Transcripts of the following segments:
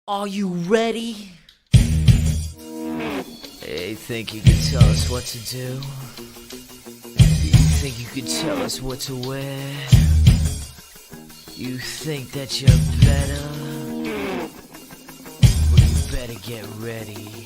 Are you ready? Hey, think you can tell us what to do? You think you can tell us what to wear? You think that you're better? Well, you better get ready.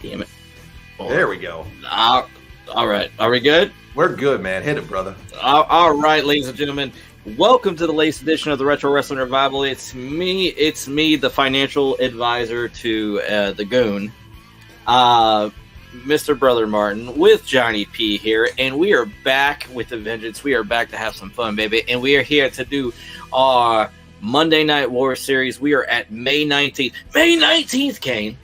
Damn it. There we go. All right. Are we good? We're good, man. Hit it, brother. All right, ladies and gentlemen. Welcome to the latest edition of the Retro Wrestling Revival. It's me, the financial advisor to the Goon, Mr. Brother Martin, with Johnny P here, and we are back with a vengeance. We are back to have some fun, baby, and we are here to do our Monday Night War series. We are at May 19th. May 19th, Kane,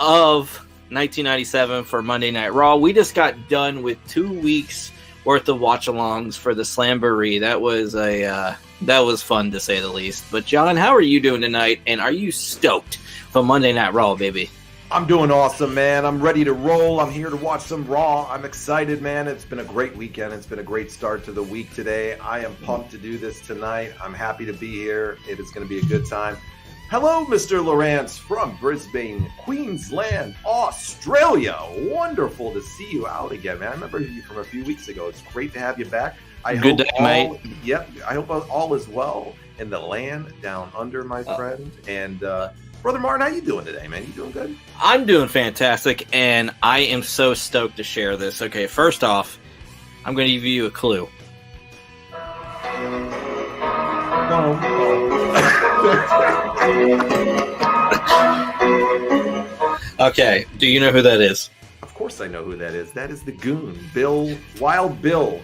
of 1997 for Monday Night Raw. We just got done with 2 weeks worth of watch-alongs for the Slamboree. That was fun to say the least. But John, how are you doing tonight? And are you stoked for Monday Night Raw, baby? I'm doing awesome, man. I'm ready to roll. I'm here to watch some Raw. I'm excited, man. It's been a great weekend. It's been a great start to the week today. I am pumped to do this tonight. I'm happy to be here. It is going to be a good time. Hello, Mr. Lawrence from Brisbane, Queensland, Australia. Wonderful to see you out again, man. I remember you from a few weeks ago. It's great to have you back. Good day, mate. Yep. I hope all is well in the land down under, my friend. And Brother Martin, how you doing today, man? You doing good? I'm doing fantastic, and I am so stoked to share this. Okay, first off, I'm going to give you a clue. Okay, do you know who that is? Of course I know who that is. That is the Goon, Wild Bill.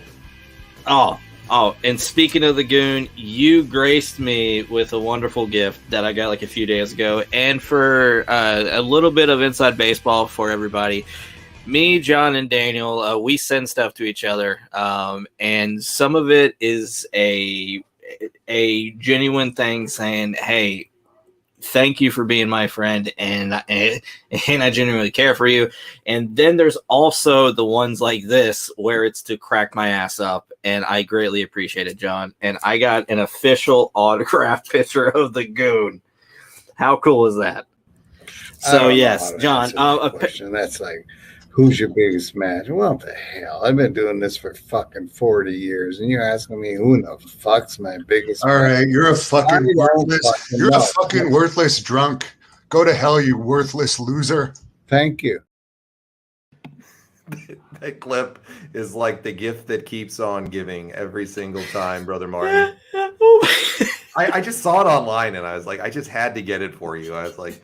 Oh, and speaking of the Goon, you graced me with a wonderful gift that I got like a few days ago. And for a little bit of inside baseball for everybody, me, John, and Daniel, we send stuff to each other. And some of it is a genuine thing saying, hey, thank you for being my friend, and I genuinely care for you. And then there's also the ones like this where it's to crack my ass up, and I greatly appreciate it, John. And I got an official autographed picture of the Goon. How cool is that? So yes, John. That's like, who's your biggest match? What the hell? I've been doing this for fucking 40 years, and you're asking me who the fuck's my biggest All match? right, you're a fucking worthless. You're a fucking worthless drunk. Go to hell, you worthless loser. Thank you. That clip is like the gift that keeps on giving every single time, Brother Martin. I just saw it online, and I was like, I just had to get it for you. I was like,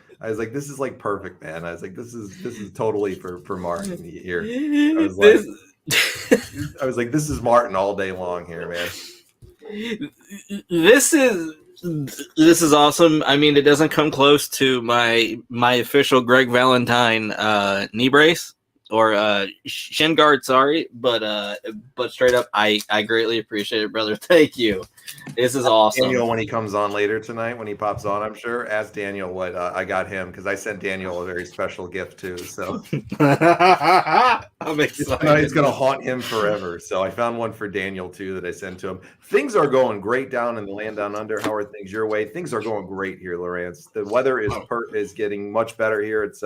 this is like perfect, man. I was like, this is totally for Martin here. I was like, I was like, this is Martin all day long here, man. This is awesome. I mean, it doesn't come close to my official Greg Valentine knee brace or shin guard. Sorry, but straight up, I greatly appreciate it, brother. Thank you. This is awesome. Daniel, when he comes on later tonight, when he pops on, I'm sure, ask Daniel what I got him, because I sent Daniel a very special gift too. So I'm excited. It's gonna haunt him forever. So I found one for Daniel too that I sent to him. Things are going great down in the land down under. How are things your way? Things are going great here, Lawrence. The weather is getting much better here. It's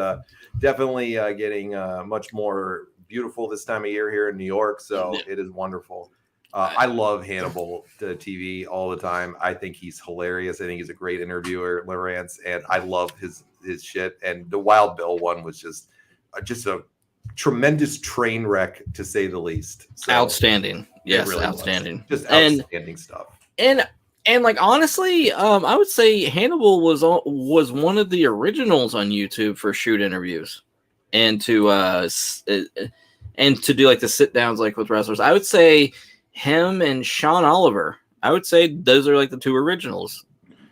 definitely getting much more beautiful this time of year here in New York. So it is wonderful. I love Hannibal to TV all the time. I think he's hilarious. I think he's a great interviewer, Lawrence, and I love his shit. And the Wild Bill one was just a tremendous train wreck, to say the least. So, outstanding. Yes, really outstanding. Was. Just outstanding stuff. And like honestly, I would say Hannibal was one of the originals on YouTube for shoot interviews, and to do like the sit downs like with wrestlers. I would say him and Sean Oliver. I would say those are like the two originals.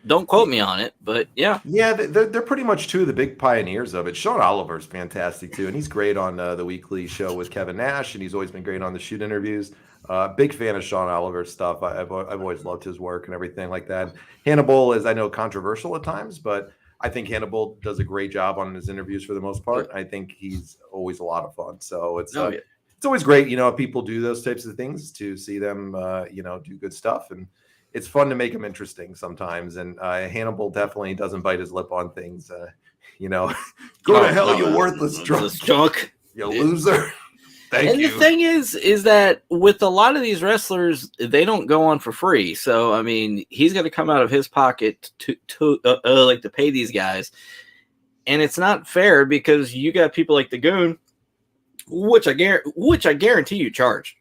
Don't quote me on it, but yeah. Yeah, they're pretty much two of the big pioneers of it. Sean Oliver's fantastic too, and he's great on the weekly show with Kevin Nash, and he's always been great on the shoot interviews. Big fan of Sean Oliver's stuff. I've always loved his work and everything like that. Hannibal is, I know, controversial at times, but I think Hannibal does a great job on his interviews for the most part. I think he's always a lot of fun. So it's always great, if people do those types of things, to see them, do good stuff. And it's fun to make them interesting sometimes. And Hannibal definitely doesn't bite his lip on things. Go to hell, you worthless drunk. You loser. Thank you. The thing is that with a lot of these wrestlers, they don't go on for free. So, I mean, he's going to come out of his pocket to pay these guys. And it's not fair, because you got people like the Goon, which I guarantee you charge.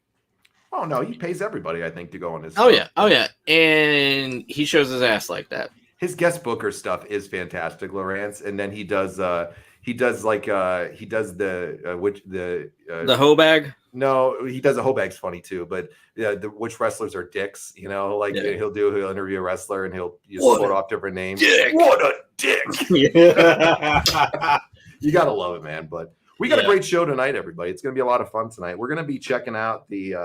Oh no, he pays everybody, I think, to go on his. Oh yeah, and he shows his ass like that. His guest booker stuff is fantastic, Lawrence, and then he does the hoe bag. No, he does a hoe bag's funny too, but which wrestlers are dicks, he'll interview a wrestler and he'll quote off different names. Dick. What a dick! Yeah. You gotta love it, man. But we got a great show tonight, everybody. It's going to be a lot of fun tonight. We're going to be checking out the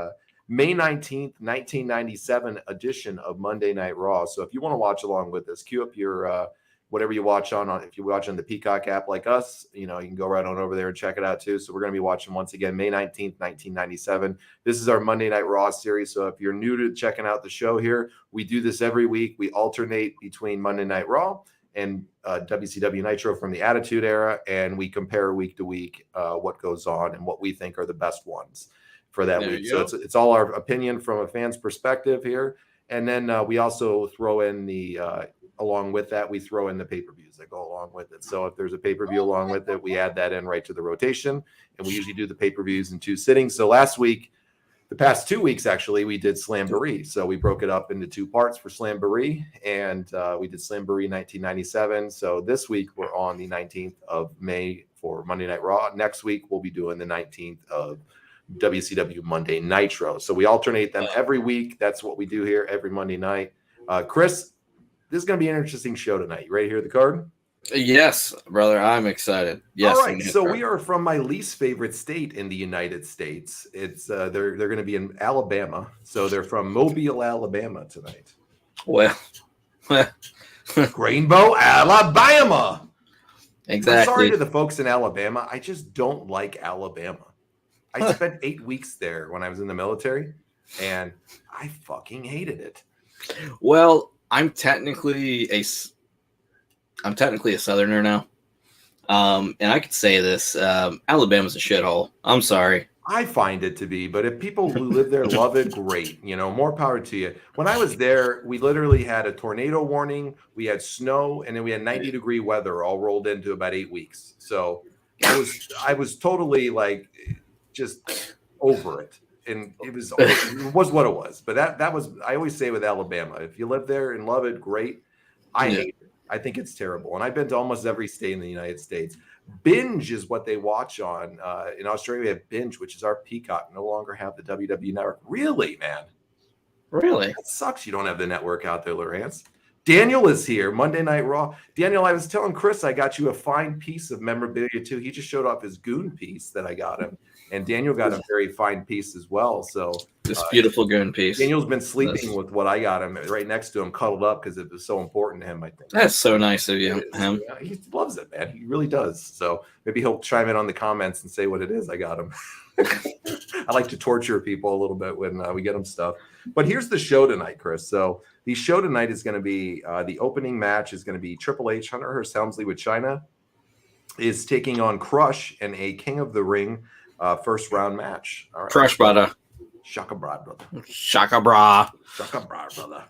May 19th, 1997 edition of Monday Night Raw. So if you want to watch along with us, queue up your whatever you watch on. If you watch on the Peacock app like us, you can go right on over there and check it out too. So we're going to be watching once again May 19th, 1997. This is our Monday Night Raw series. So if you're new to checking out the show here, we do this every week. We alternate between Monday Night Raw and WCW Nitro from the Attitude Era, and we compare week to week what goes on and what we think are the best ones for that week. So it's all our opinion from a fan's perspective here, and then we also throw in the along with that, we throw in the pay-per-views that go along with it. So if there's a pay-per-view along with it, we add that in right to the rotation, and we usually do the pay-per-views in 2 sittings. So the past 2 weeks, actually, we did Slamboree. So we broke it up into 2 parts for Slamboree, and we did Slamboree 1997. So this week, we're on the 19th of May for Monday Night Raw. Next week, we'll be doing the 19th of WCW Monday Nitro. So we alternate them every week. That's what we do here every Monday night. Chris, this is going to be an interesting show tonight. You ready to hear the card? Yes, brother, I'm excited. Yes. All right, so we are from my least favorite state in the United States. It's they're going to be in Alabama, so they're from Mobile, Alabama tonight. Well, Rainbow, Alabama. Exactly. I'm sorry to the folks in Alabama. I just don't like Alabama. I spent 8 weeks there when I was in the military, and I fucking hated it. Well, I'm technically a Southerner now. And I could say this, Alabama's a shithole. I'm sorry. I find it to be, but if people who live there love it, great. More power to you. When I was there, we literally had a tornado warning, we had snow, and then we had 90-degree weather all rolled into about 8 weeks. So I was totally just over it. And it was what it was. But that was, I always say with Alabama, if you live there and love it, great. I hate it. I think it's terrible. And I've been to almost every state in the United States. Binge is what they watch on. In Australia, we have Binge, which is our Peacock. No longer have the WWE Network. Really, man? Really? It sucks you don't have the network out there, Lawrence. Daniel is here, Monday Night Raw. Daniel, I was telling Chris I got you a fine piece of memorabilia, too. He just showed off his goon piece that I got him. And Daniel got a very fine piece as well. So this beautiful goon piece. Daniel's been sleeping with what I got him right next to him, cuddled up because it was so important to him, I think. That's so nice of you. Yeah, he loves it, man. He really does. So maybe he'll chime in on the comments and say what it is I got him. I like to torture people a little bit when we get them stuff. But here's the show tonight, Chris. So the show tonight is going to be the opening match is going to be Triple H, Hunter Hearst Helmsley with Chyna is taking on Crush in a King of the Ring first round match. All right. Crush, brother. Shaka bra, brother. Shaka bra. Shaka bra, brother.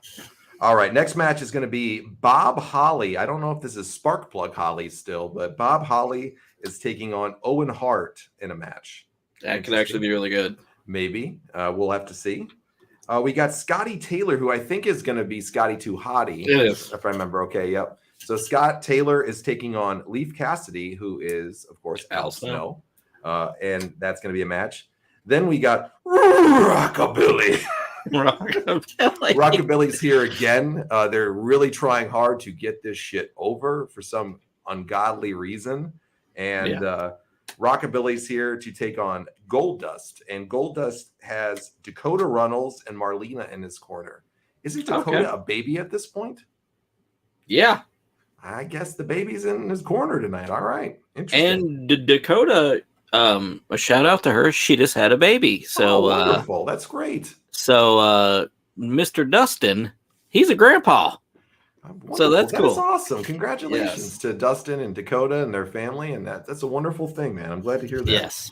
All right. Next match is going to be Bob Holly. I don't know if this is Sparkplug Holly still, but Bob Holly is taking on Owen Hart in a match. That could actually be really good. Maybe. We'll have to see. We got Scotty Taylor, who I think is going to be Scotty Too Hottie. It is. If I remember. Okay, yep. So Scott Taylor is taking on Leif Cassidy, who is, of course, Al Snow. And that's going to be a match. Then we got Rockabilly. Rockabilly's here again. They're really trying hard to get this shit over for some ungodly reason. And Rockabilly's here to take on Goldust. And Goldust has Dakota, Runnels, and Marlena in his corner. Isn't Dakota a baby at this point? Yeah. I guess the baby's in his corner tonight. All right. Interesting. And Dakota, a shout out to her. She just had a baby. So wonderful. That's great. So Mr. Dustin, he's a grandpa. Wonderful. So that's cool. That's awesome. Congratulations to Dustin and Dakota and their family. And that's a wonderful thing, man. I'm glad to hear that. Yes.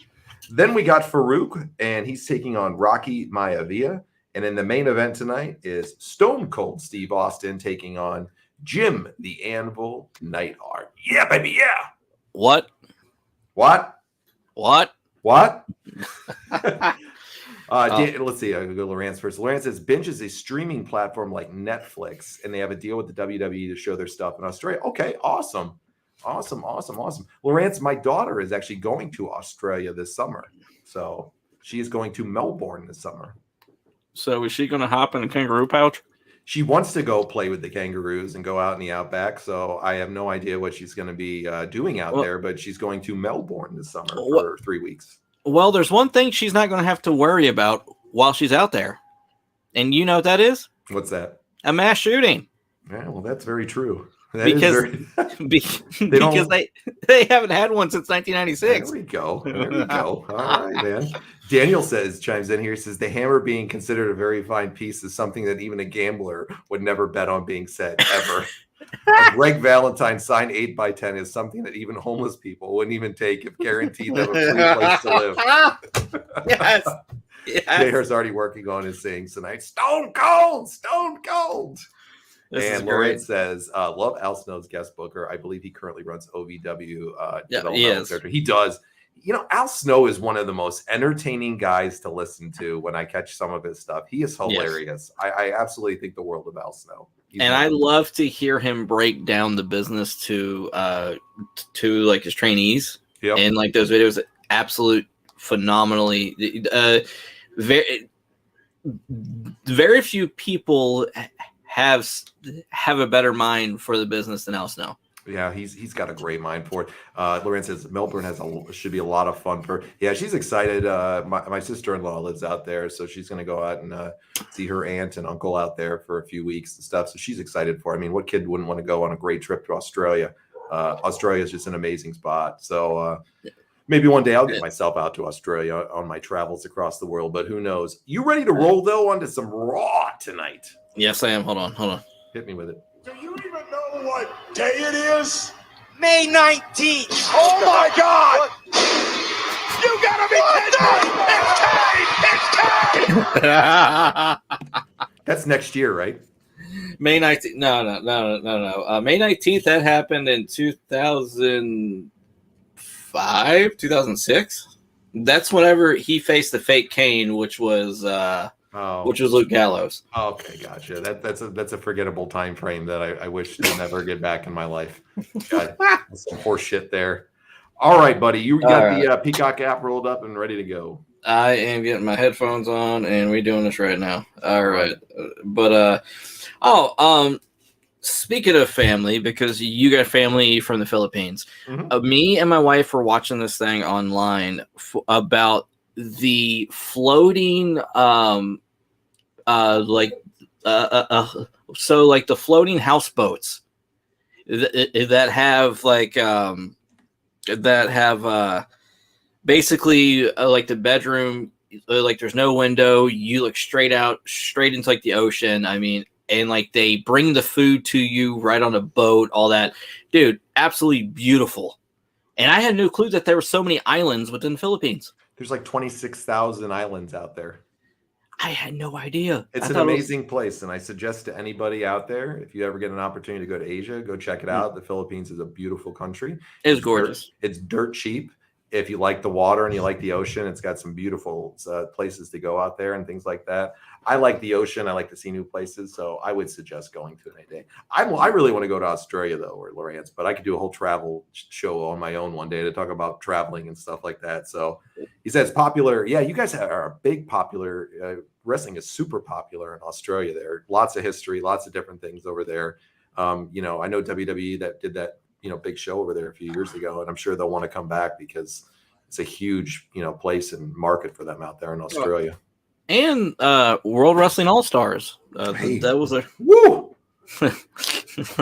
Then we got Faarooq, and he's taking on Rocky Maivia. And in the main event tonight is Stone Cold Steve Austin taking on Jim the Anvil Neidhart. Yeah, baby, yeah. What? Let's see. I'll go to Lawrence first. Lawrence says Binge is a streaming platform like Netflix, and they have a deal with the WWE to show their stuff in Australia. Okay, awesome. Lawrence, my daughter is actually going to Australia this summer. So she is going to Melbourne this summer. So is she going to hop in a kangaroo pouch? She wants to go play with the kangaroos and go out in the outback. So I have no idea what she's going to be doing out there, but she's going to Melbourne this summer for 3 weeks. Well, there's one thing she's not going to have to worry about while she's out there. And you know what that is? What's that? A mass shooting. Yeah, well, that's very true. Because they haven't had one since 1996. There we go. All right, man. Daniel chimes in here. He says the hammer being considered a very fine piece is something that even a gambler would never bet on being said ever. Greg Valentine signed 8x10 is something that even homeless people wouldn't even take if guaranteed them a free place to live. Yes. Neidhart's already working on his sayings tonight. Stone cold. And Lawrence says, love Al Snow's guest booker. I believe he currently runs OVW. He does. You know, Al Snow is one of the most entertaining guys to listen to when I catch some of his stuff. He is hilarious. Yes. I absolutely think the world of Al Snow. I love to hear him break down the business to like his trainees. Yep. And like those videos, absolute phenomenally. Very few people have a better mind for the business than Al Snow. Yeah, he's got a great mind for it. Lawrence says Melbourne should be a lot of fun for her. Yeah, she's excited. My sister-in-law lives out there, so she's going to go out and see her aunt and uncle out there for a few weeks and stuff. So she's excited for it. I mean, what kid wouldn't want to go on a great trip to Australia? Australia is just an amazing spot. So maybe one day I'll get myself out to Australia on my travels across the world, but who knows? You ready to roll, though, onto some Raw tonight? Yes, I am. Hold on. Hit me with it. Do you even know what day it is? May 19th. Oh my God! You gotta be kidding me! It's Kane! That's next year, right? May 19th. No. May 19th. That happened in 2005, 2006. That's whenever he faced the fake Kane, which was Luke Gallows. Okay, gotcha. That's a forgettable time frame that I wish to never get back in my life. God, some horse shit there. All right, buddy. You got All the Peacock app rolled up and ready to go. I am getting my headphones on, and we're doing this right now. All right. But speaking of family, because you got family from the Philippines, me and my wife were watching this thing online about the floating, so like the floating houseboats that have basically like the bedroom, like there's no window, you look straight into like the ocean. I mean, and like they bring the food to you right on a boat, all that. Dude, absolutely beautiful. And I had no clue that there were so many islands within the Philippines. There's like 26,000 islands out there. I had no idea. It's an amazing place, and I suggest to anybody out there, if you ever get an opportunity to go to Asia, go check it out. The Philippines is a beautiful country. It's gorgeous. It's dirt cheap. If you like the water and you like the ocean, it's got some beautiful places to go out there and things like that. I like the ocean. I like to see new places, so I would suggest going to it any day. I really want to go to Australia, though, or Lawrence, but I could do a whole travel show on my own one day to talk about traveling and stuff like that. So he says popular. Yeah, you guys are a big popular. Wrestling is super popular in Australia. There, lots of history, lots of different things over there. I know WWE that did that big show over there a few years ago, and I'm sure they'll want to come back because it's a huge place and market for them out there in Australia. And World Wrestling All Stars. That was a woo.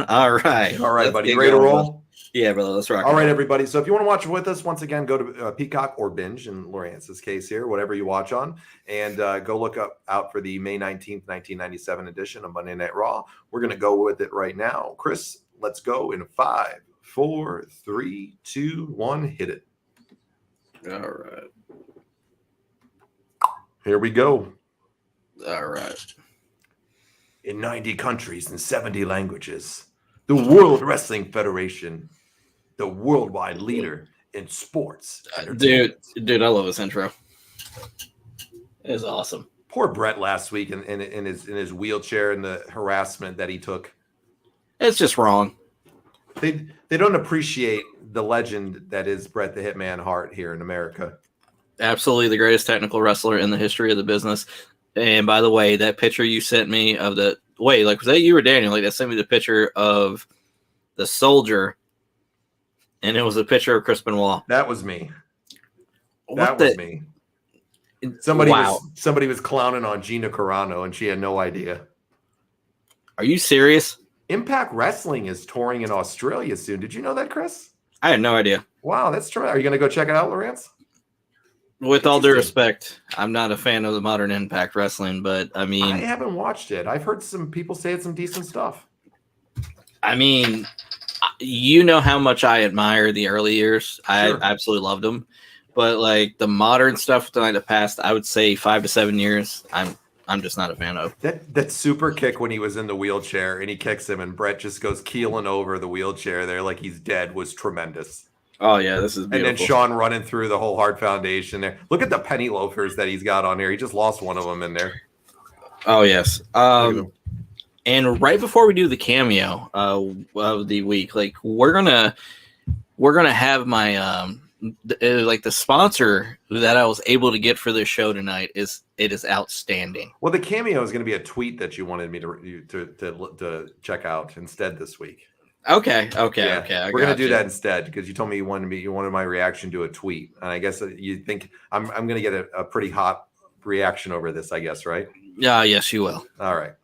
All right, buddy. You ready to roll? Yeah, brother. Let's rock. All right, everybody. So if you want to watch with us, once again, go to Peacock or Binge in Lawrence's case here, whatever you watch on, and go look out for the May 19th, 1997 edition of Monday Night Raw. We're going to go with it right now. Chris, let's go in 5, 4, 3, 2, 1. Hit it. All right. Here we go. All right. In 90 countries and 70 languages, the World Wrestling Federation, the worldwide leader in sports. Dude, I love this intro. It's awesome. Poor Brett last week in his wheelchair and the harassment that he took. It's just wrong. They don't appreciate the legend that is Bret the Hitman Hart here in America. Absolutely the greatest technical wrestler in the history of the business. And by the way, that picture you sent me of was that you or Daniel? Like, that sent me the picture of the soldier, and it was a picture of Chris Benoit. That was me. That was me. Somebody was clowning on Gina Carano, and she had no idea. Are you serious? Impact Wrestling is touring in Australia soon. Did you know that, Chris? I had no idea. Wow, that's true. Are you going to go check it out, Lawrence? With all due respect, I'm not a fan of the modern Impact Wrestling, but I mean, I haven't watched it. I've heard some people say it's some decent stuff. I mean, you know how much I admire the early years. Sure. I absolutely loved them, but like the modern stuff like the past, I would say 5 to 7 years. I'm just not a fan of that super kick when he was in the wheelchair and he kicks him and Brett just goes keeling over the wheelchair there like he's dead was tremendous. Oh yeah, this is beautiful. And then Sean running through the whole Hart Foundation there. Look at the penny loafers that he's got on here. He just lost one of them in there. Oh yes. And right before we do the cameo of the week, like we're gonna have my like the sponsor that I was able to get for this show tonight is outstanding. Well, the cameo is going to be a tweet that you wanted me to check out instead this week. Okay. We're gonna do that instead because you told me you wanted my reaction to a tweet, and I guess you think I'm gonna get a pretty hot reaction over this. I guess, right? Yeah. Yes, you will. All right.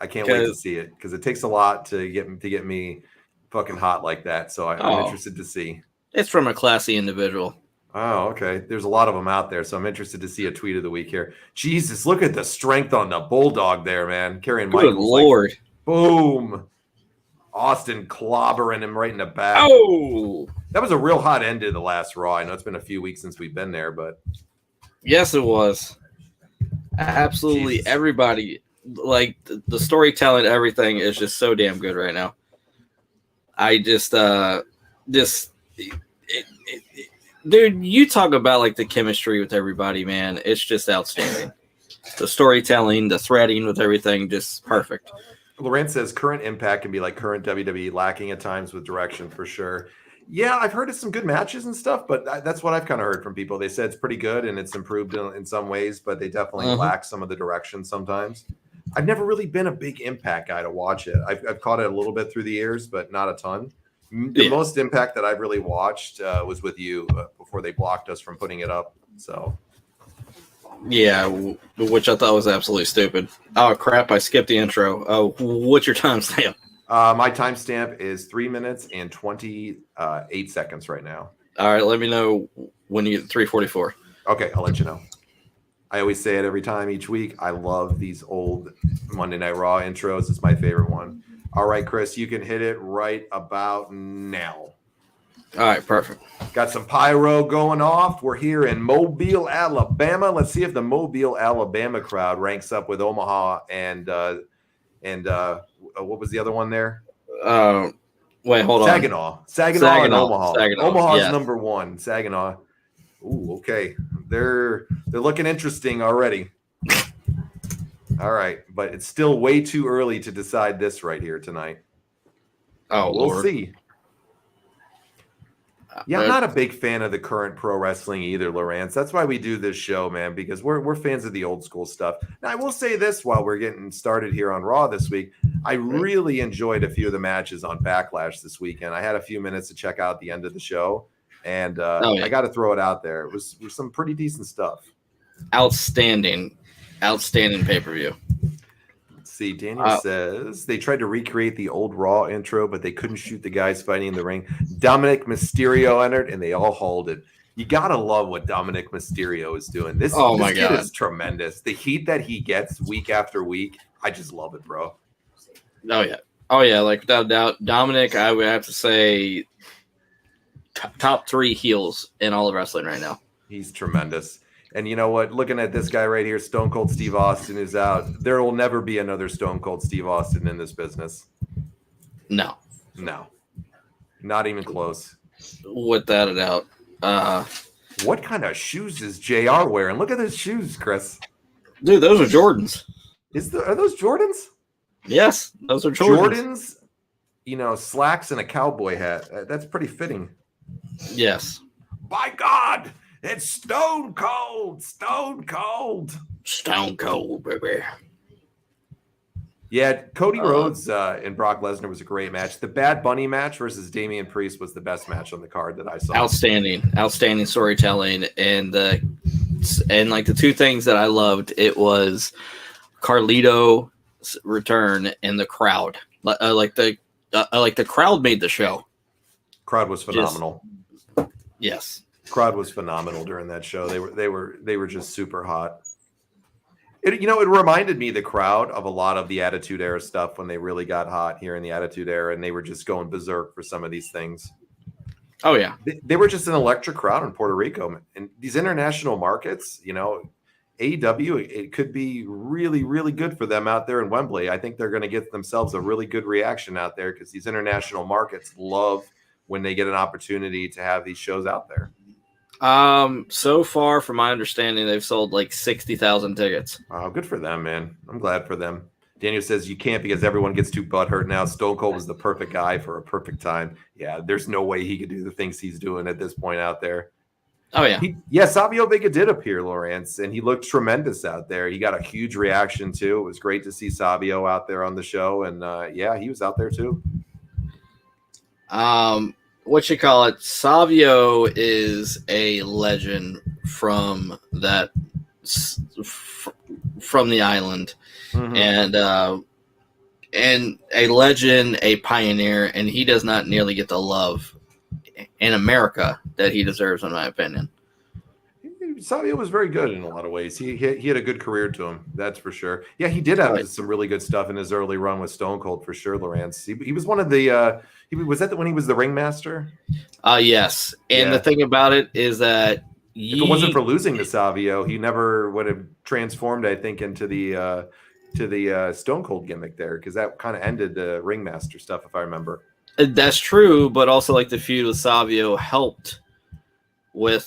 I can't wait to see it because it takes a lot to get me fucking hot like that. So I'm interested to see. It's from a classy individual. Oh, okay. There's a lot of them out there, so I'm interested to see a tweet of the week here. Jesus, look at the strength on the Bulldog there, man. Carrying Michaels. Good Lord. Boom. Austin clobbering him right in the back. Oh, that was a real hot end to the last Raw. I know it's been a few weeks since we've been there, but yes, it was. Absolutely, Jesus. Everybody like the storytelling, everything is just so damn good right now. I just, dude, you talk about like the chemistry with everybody, man. It's just outstanding. The storytelling, the threading with everything, just perfect. Lawrence says current Impact can be like current WWE, lacking at times with direction for sure. Yeah, I've heard of some good matches and stuff, but that's what I've kind of heard from people. They said it's pretty good and it's improved in some ways, but they definitely lack some of the direction sometimes. I've never really been a big Impact guy to watch it. I've caught it a little bit through the years, but not a ton. The most Impact that I've really watched was with you before they blocked us from putting it up. So, yeah, which I thought was absolutely stupid. Oh crap! I skipped the intro. Oh, what's your timestamp? My timestamp is 3 minutes and 28 seconds right now. All right, let me know when you get 3:44. Okay, I'll let you know. I always say it every time each week. I love these old Monday Night Raw intros. It's my favorite one. All right, Chris, you can hit it right about now. All right, perfect. Got some pyro going off. We're here in Mobile, Alabama. Let's see if the Mobile, Alabama crowd ranks up with Omaha and what was the other one there? Wait, hold on. Saginaw and Omaha. Omaha's number one. Saginaw. Ooh, okay. They're looking interesting already. All right, but it's still way too early to decide this right here tonight. Oh, we'll see. Yeah, I'm not a big fan of the current pro wrestling either, Lawrence. That's why we do this show, man, because we're fans of the old school stuff. Now, I will say this while we're getting started here on Raw this week. I really enjoyed a few of the matches on Backlash this weekend. I had a few minutes to check out the end of the show, and I got to throw it out there. It was some pretty decent stuff. Outstanding pay-per-view. See, Daniel says they tried to recreate the old Raw intro, but they couldn't shoot the guys fighting in the ring. Dominic Mysterio entered, and they all hauled it. You gotta love what Dominic Mysterio is doing. This kid is tremendous. The heat that he gets week after week, I just love it, bro. Oh yeah. Like without a doubt, Dominic, I would have to say top 3 heels in all of wrestling right now. He's tremendous. And you know what? Looking at this guy right here, Stone Cold Steve Austin is out. There will never be another Stone Cold Steve Austin in this business. No. Not even close. Without a doubt. What kind of shoes is JR wearing? Look at his shoes, Chris. Dude, those are Jordans. Are those Jordans? Yes, those are Jordans. Jordans, slacks and a cowboy hat. That's pretty fitting. Yes. By God! It's Stone Cold, baby. Yeah, Cody Rhodes and Brock Lesnar was a great match. The Bad Bunny match versus Damian Priest was the best match on the card that I saw. Outstanding storytelling, and like the two things that I loved, it was Carlito's return and the crowd. Like the crowd made the show. Crowd was phenomenal. Yes. Crowd was phenomenal during that show. They were just super hot. It reminded me, the crowd, of a lot of the Attitude Era stuff when they really got hot here in the Attitude Era, and they were just going berserk for some of these things. Oh yeah, they were just an electric crowd in Puerto Rico, and these international markets. AEW, it could be really, really good for them out there in Wembley. I think they're going to get themselves a really good reaction out there, because these international markets love when they get an opportunity to have these shows out there. So far, from my understanding, they've sold like 60,000 tickets. Oh, good for them, man. I'm glad for them. Daniel says you can't because everyone gets too butthurt now. Stone Cold was the perfect guy for a perfect time. Yeah, there's no way he could do the things he's doing at this point out there. Oh, yeah. Savio Vega did appear, Lawrence, and he looked tremendous out there. He got a huge reaction, too. It was great to see Savio out there on the show, and, he was out there, too. Savio is a legend from the island, and a legend, a pioneer, and he does not nearly get the love in America that he deserves, in my opinion. Savio was very good in a lot of ways. He had a good career to him, that's for sure. Yeah, he did have some really good stuff in his early run with Stone Cold, for sure, Lawrence. He was one of the was that when he was the ringmaster? Yes. And the thing about it is that if it wasn't for losing to Savio, he never would have transformed, I think, into the Stone Cold gimmick there, because that kind of ended the ringmaster stuff, if I remember. That's true, but also like the feud with Savio helped with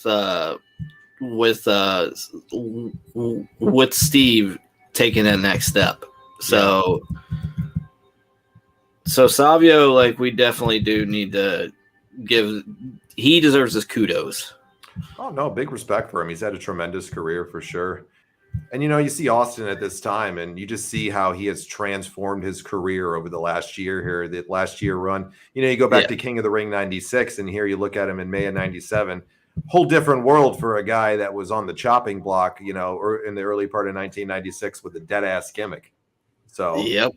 Steve taking that next step. So Savio, like, we definitely do need to he deserves his kudos. Oh no, big respect for him. He's had a tremendous career for sure. And you see Austin at this time, and you just see how he has transformed his career over the last year here, the last year run. You go back to King of the Ring 96, and here you look at him in May of 97. Whole different world for a guy that was on the chopping block, or in the early part of 1996 with a dead ass gimmick. So yep.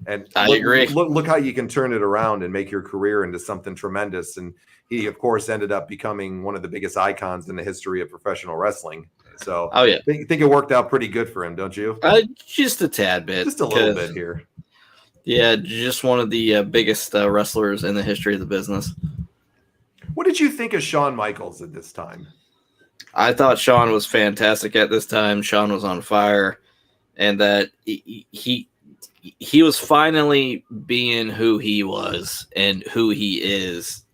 And I agree. Look how you can turn it around and make your career into something tremendous. And he, of course, ended up becoming one of the biggest icons in the history of professional wrestling. So, I think it worked out pretty good for him, don't you? Just a tad bit. Just a little bit here. Yeah, just one of the biggest wrestlers in the history of the business. What did you think of Shawn Michaels at this time? I thought Shawn was fantastic at this time. Shawn was on fire, and that he was finally being who he was and who he is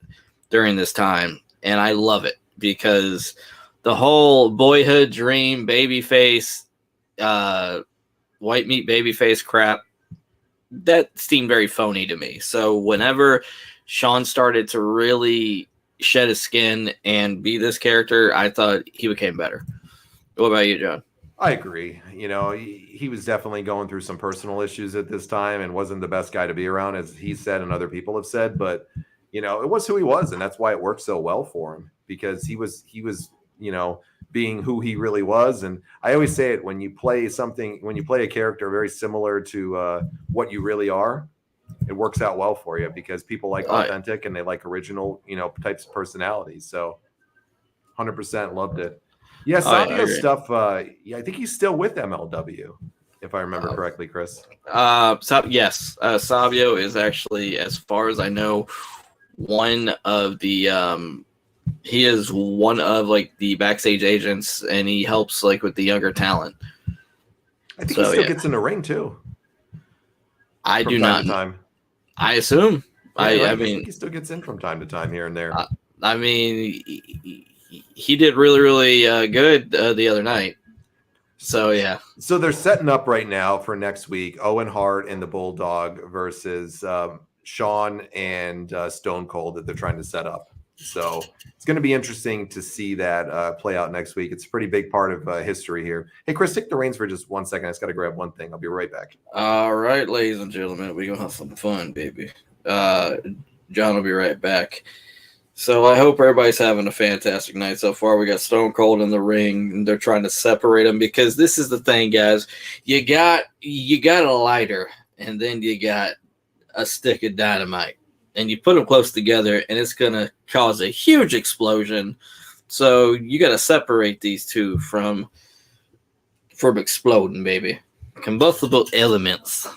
during this time. And I love it because the whole boyhood dream, babyface, white meat babyface crap, that seemed very phony to me. So whenever Shawn started to really shed his skin and be this character, I thought he became better. What about you, John? I agree. He was definitely going through some personal issues at this time and wasn't the best guy to be around, as he said and other people have said. But, it was who he was, and that's why it worked so well for him, because he was, being who he really was. And I always say it, when you play a character very similar to what you really are, it works out well for you, because people like authentic and they like original, types of personalities. So 100% loved it. Yeah, Savio stuff. I think he's still with MLW, if I remember correctly, Chris. Yes. Savio is actually, as far as I know, one of the he is one of the backstage agents, and he helps with the younger talent. I think he still gets in the ring too. I do not. Time. I assume. I mean, he still gets in from time to time here and there. I mean, he did really, really good the other night. So, yeah. So they're setting up right now for next week, Owen Hart and the Bulldog versus Shawn and Stone Cold, that they're trying to set up. So it's going to be interesting to see that play out next week. It's a pretty big part of history here. Hey, Chris, take the reins for just 1 second. I just got to grab one thing. I'll be right back. All right, ladies and gentlemen, we're going to have some fun, baby. John will be right back. So I hope everybody's having a fantastic night so far. We got Stone Cold in the ring, and they're trying to separate them, because this is the thing, guys. You got a lighter, and then you got a stick of dynamite, and you put them close together, and it's going to cause a huge explosion. So you got to separate these two from exploding, baby. Combustible elements.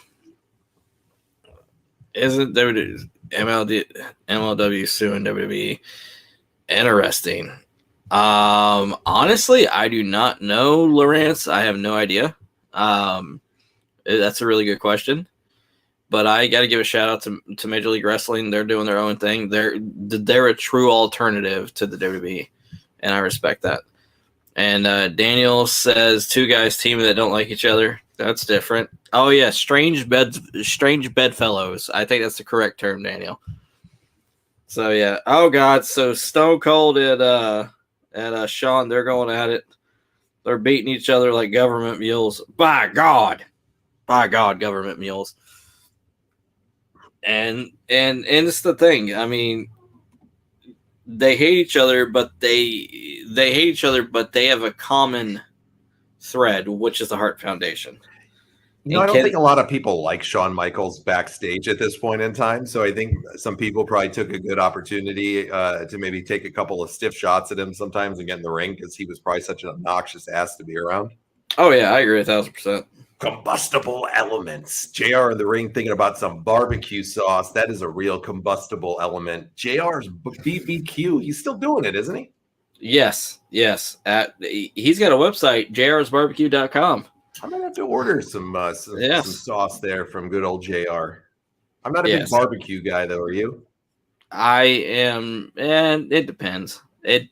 Isn't there MLW suing WWE? Interesting. Honestly, I do not know, Lawrence. I have no idea. That's a really good question. But I got to give a shout out to Major League Wrestling. They're doing their own thing. They're a true alternative to the WWE, and I respect that. And Daniel says, two guys teaming that don't like each other. That's different. Oh yeah, strange bedfellows. I think that's the correct term, Daniel. So yeah. Oh God. So Stone Cold and Shawn, they're going at it. They're beating each other like government mules. By God, government mules. And it's the thing. I mean, they hate each other, but they have a common thread, which is the Hart Foundation. I don't think a lot of people like Shawn Michaels backstage at this point in time. So I think some people probably took a good opportunity to maybe take a couple of stiff shots at him sometimes and get in the ring, because he was probably such an obnoxious ass to be around. Oh yeah, I agree 1,000%. Combustible elements. JR in the ring thinking about some barbecue sauce. That is a real combustible element. JR's BBQ. He's still doing it, isn't he? Yes. He's got a website, jrsbarbecue.com. I'm gonna have to order some sauce there from good old JR. I'm not a big barbecue guy, though. Are you? I am, and it depends. And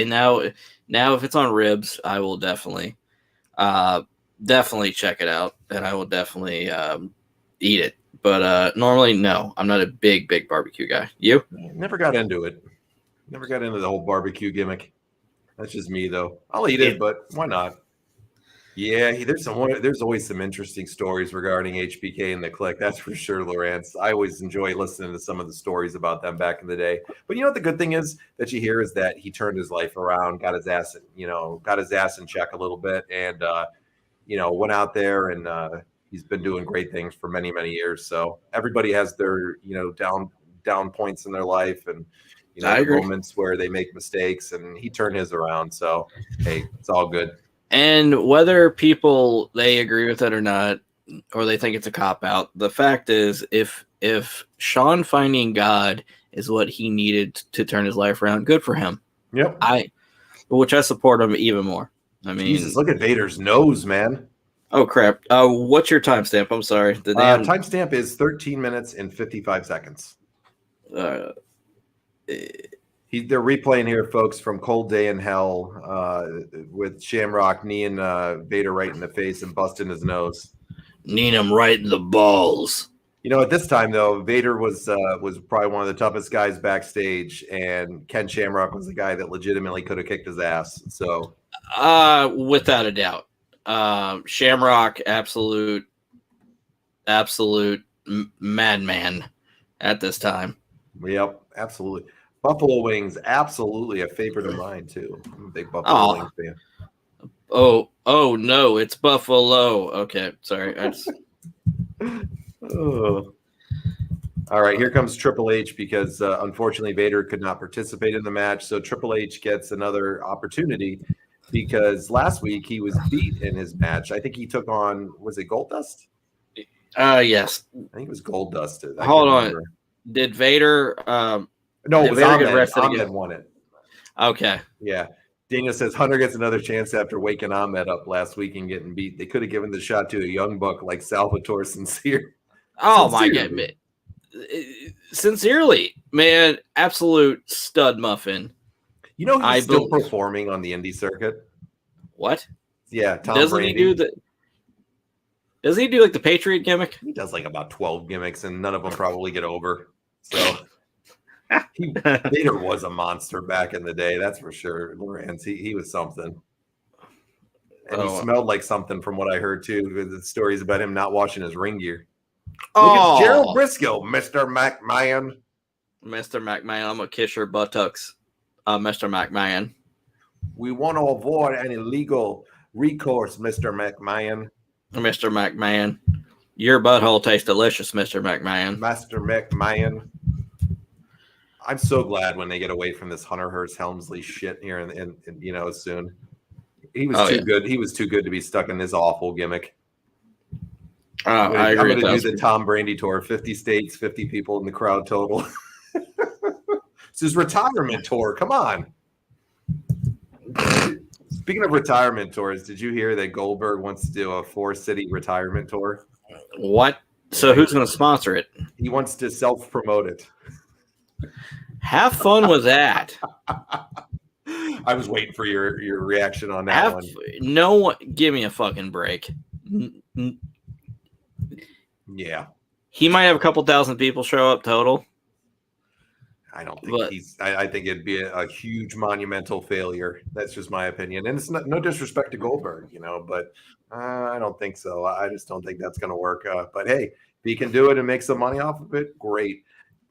now if it's on ribs, I will definitely check it out, and I will definitely eat it. But normally, no, I'm not a big barbecue guy. You? Never got into it. Never got into the whole barbecue gimmick. That's just me, though. I'll eat it, but why not? Yeah, there's always some interesting stories regarding HBK and the Click. That's for sure, Lawrence. I always enjoy listening to some of the stories about them back in the day. But you know what the good thing is that you hear is that he turned his life around, got his ass in check a little bit, and went out there and he's been doing great things for many, many years. So everybody has their down points in their life and moments where they make mistakes, and he turned his around. So hey, it's all good. And whether people they agree with it or not, or they think it's a cop out, the fact is, if Shawn finding God is what he needed to turn his life around, good for him. Yep. Which I support him even more. I mean, Jesus, look at Vader's nose, man. Oh crap! What's your timestamp? I'm sorry. The timestamp is 13 minutes and 55 seconds. They're replaying here, folks, from Cold Day in Hell with Shamrock kneeing Vader right in the face and busting his nose. Kneeing him right in the balls. At this time, though, Vader was probably one of the toughest guys backstage, and Ken Shamrock was the guy that legitimately could have kicked his ass. So, without a doubt, Shamrock, absolute madman at this time. Yep, absolutely. Buffalo wings, absolutely a favorite of mine too. I'm a big Buffalo wings fan. Oh no, it's Buffalo. Okay, sorry. Oh. All right, here comes Triple H because unfortunately Vader could not participate in the match. So Triple H gets another opportunity because last week he was beat in his match. I think he took on, was it Goldust? Yes. I think it was Goldust. Hold on. Did Vader? No, it was Vader Ahmed won it. Okay. Yeah. Daniel says Hunter gets another chance after waking Ahmed up last week and getting beat. They could have given the shot to a young buck like Salvatore Sincere. Oh my God, man. Sincerely, man, absolute stud muffin. He's still performing on the indie circuit. What? Yeah, Tom Doesn't Brady. Does he do like the Patriot gimmick? He does like about 12 gimmicks, and none of them probably get over. So Vader was a monster back in the day, that's for sure. Lawrence, he was something. And he smelled like something from what I heard too, with the stories about him not washing his ring gear. Look at Gerald Briscoe, Mr. McMahon. Mr. McMahon, I'm gonna kiss your buttocks, Mr. McMahon. We want to avoid any legal recourse, Mr. McMahon. Mr. McMahon, your butthole tastes delicious, Mr. McMahon. Master McMahon. I'm so glad when they get away from this Hunter Hearst Helmsley shit here and soon. He was too good. He was too good to be stuck in this awful gimmick. I'm going to do the Tom Brady tour. 50 states, 50 people in the crowd total. It's his retirement tour. Come on. Speaking of retirement tours, did you hear that Goldberg wants to do a 4-city retirement tour? What? So who's going to sponsor it? He wants to self-promote it. Have fun with that. I was waiting for your reaction on that one. No one, give me a fucking break. Yeah. He might have a couple thousand people show up total. I don't think I think it'd be a huge monumental failure. That's just my opinion. And it's no disrespect to Goldberg, but I don't think so. I just don't think that's going to work. But hey, if he can do it and make some money off of it, great.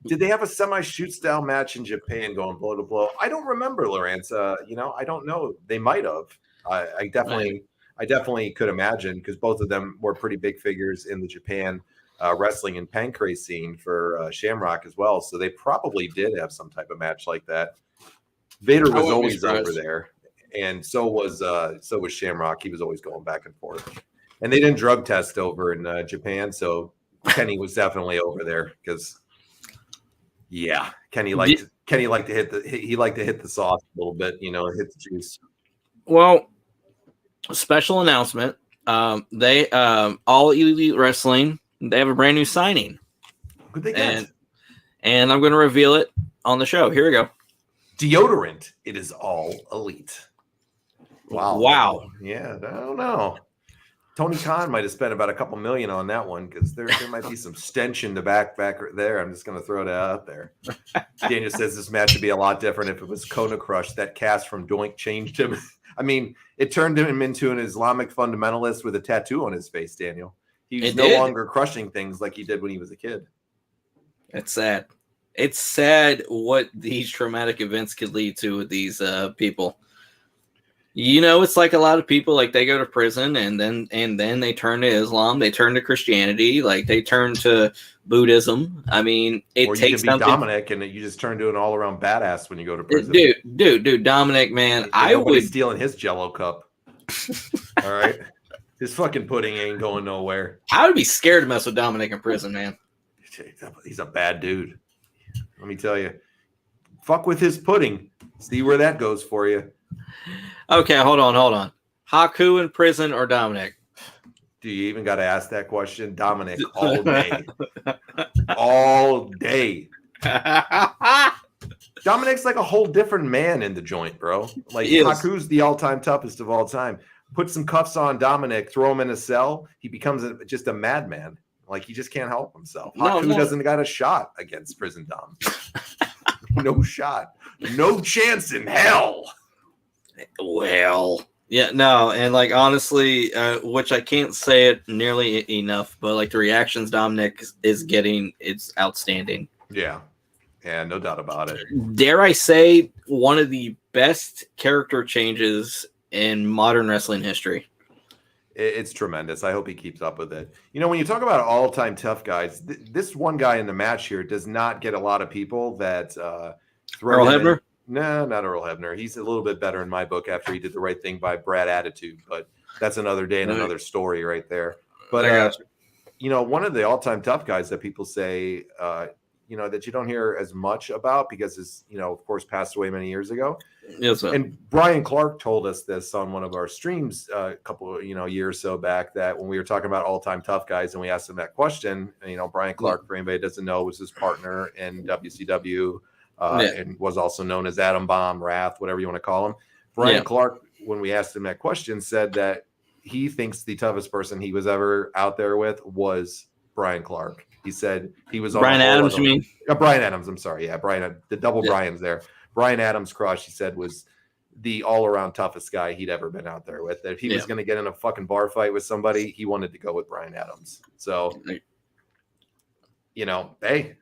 Did they have a semi-shoot style match in Japan going blow to blow? I don't remember, Lawrence. I don't know. They might have. I definitely could imagine because both of them were pretty big figures in the Japan wrestling and pancrase scene for Shamrock as well. So they probably did have some type of match like that. Vader was always over there, and so was Shamrock. He was always going back and forth. And they didn't drug test over in Japan, so Kenny was definitely over there because. Yeah, Kenny liked to hit the sauce a little bit, hit the juice. Well, special announcement. They All Elite Wrestling, they have a brand new signing. Who'd they get? And I'm going to reveal it on the show. Here we go. Deodorant. It is All Elite. Wow. Yeah, I don't know. Tony Khan might have spent about a couple million on that one because there might be some stench in the back there. I'm just going to throw that out there. Daniel says this match would be a lot different if it was Kona Crush. That cast from Doink changed him. I mean, it turned him into an Islamic fundamentalist with a tattoo on his face, Daniel. He's no longer crushing things like he did when he was a kid. It's sad. It's sad what these traumatic events could lead to with these people. You know, it's like a lot of people, like they go to prison and then they turn to Islam, they turn to Christianity, like they turn to Buddhism. I mean, it takes something. Dominic, and you just turn to an all-around badass when you go to prison. Dude, Dominic, man, I would stealing his Jello cup. All right, his fucking pudding ain't going nowhere. I would be scared to mess with Dominic in prison, man. He's a bad dude. Let me tell you, fuck with his pudding. See where that goes for you. Okay, hold on. Haku in prison or Dominic? Do you even got to ask that question? Dominic all day. All day. Dominic's like a whole different man in the joint, bro. Like Haku's the all-time toughest of all time. Put some cuffs on Dominic, throw him in a cell. He becomes just a madman. Like he just can't help himself. Haku doesn't got a shot against prison Dom. No shot. No chance in hell. Well, yeah, no, and like honestly, which I can't say it nearly enough, but like the reactions Dominic is getting, it's outstanding. Yeah, no doubt about it. Dare I say, one of the best character changes in modern wrestling history. It's tremendous. I hope he keeps up with it. You know, when you talk about all-time tough guys, this one guy in the match here does not get a lot of people that Earl Hebner? No, not Earl Hebner. He's a little bit better in my book after he did the right thing by Brad Attitude, but that's another day and another story right there. But, you know, one of the all-time tough guys that people say, you know, that you don't hear as much about because his, you know, of course, passed away many years ago. Yes, sir. And Brian Clark told us this on one of our streams a couple, you know, years or so back, that when we were talking about all-time tough guys and we asked him that question, you know, Brian Clark, for anybody that doesn't know, was his partner in WCW. And was also known as Adam Bomb, Wrath, whatever you want to call him. Brian Clark, when we asked him that question, said that he thinks the toughest person he was ever out there with was Brian Clark. He said he was on Brian Adams, you mean? Brian Adams, I'm sorry. Yeah, Brian, the double Brian's there. Brian Adams Crush, he said, was the all-around toughest guy he'd ever been out there with. That if he was going to get in a fucking bar fight with somebody, he wanted to go with Brian Adams. So, you know, hey,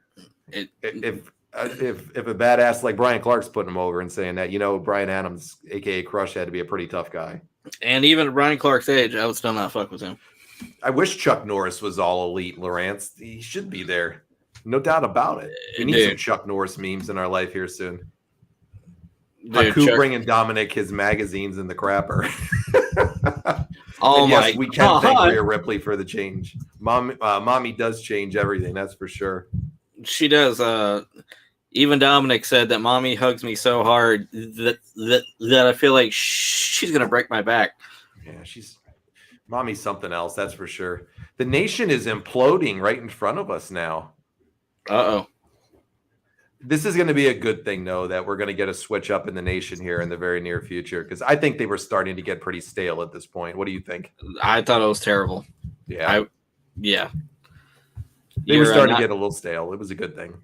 if a badass like Brian Clark's putting him over and saying that, you know, Brian Adams, aka Crush, had to be a pretty tough guy. And even at Brian Clark's age, I would still not fuck with him. I wish Chuck Norris was all elite, Lawrence. He should be there. No doubt about it. We need some Chuck Norris memes in our life here soon. Haku bringing Dominic his magazines in the crapper. Yes, we can thank Rhea Ripley for the change. Mommy does change everything, that's for sure. She does. Even Dominic said that mommy hugs me so hard that I feel like she's gonna break my back. Yeah, mommy's something else, that's for sure. The nation is imploding right in front of us now. Uh-oh. This is going to be a good thing, though, that we're going to get a switch up in the nation here in the very near future, because I think they were starting to get pretty stale at this point. What do you think? I thought it was terrible. Yeah. Yeah. They were starting to get a little stale. It was a good thing.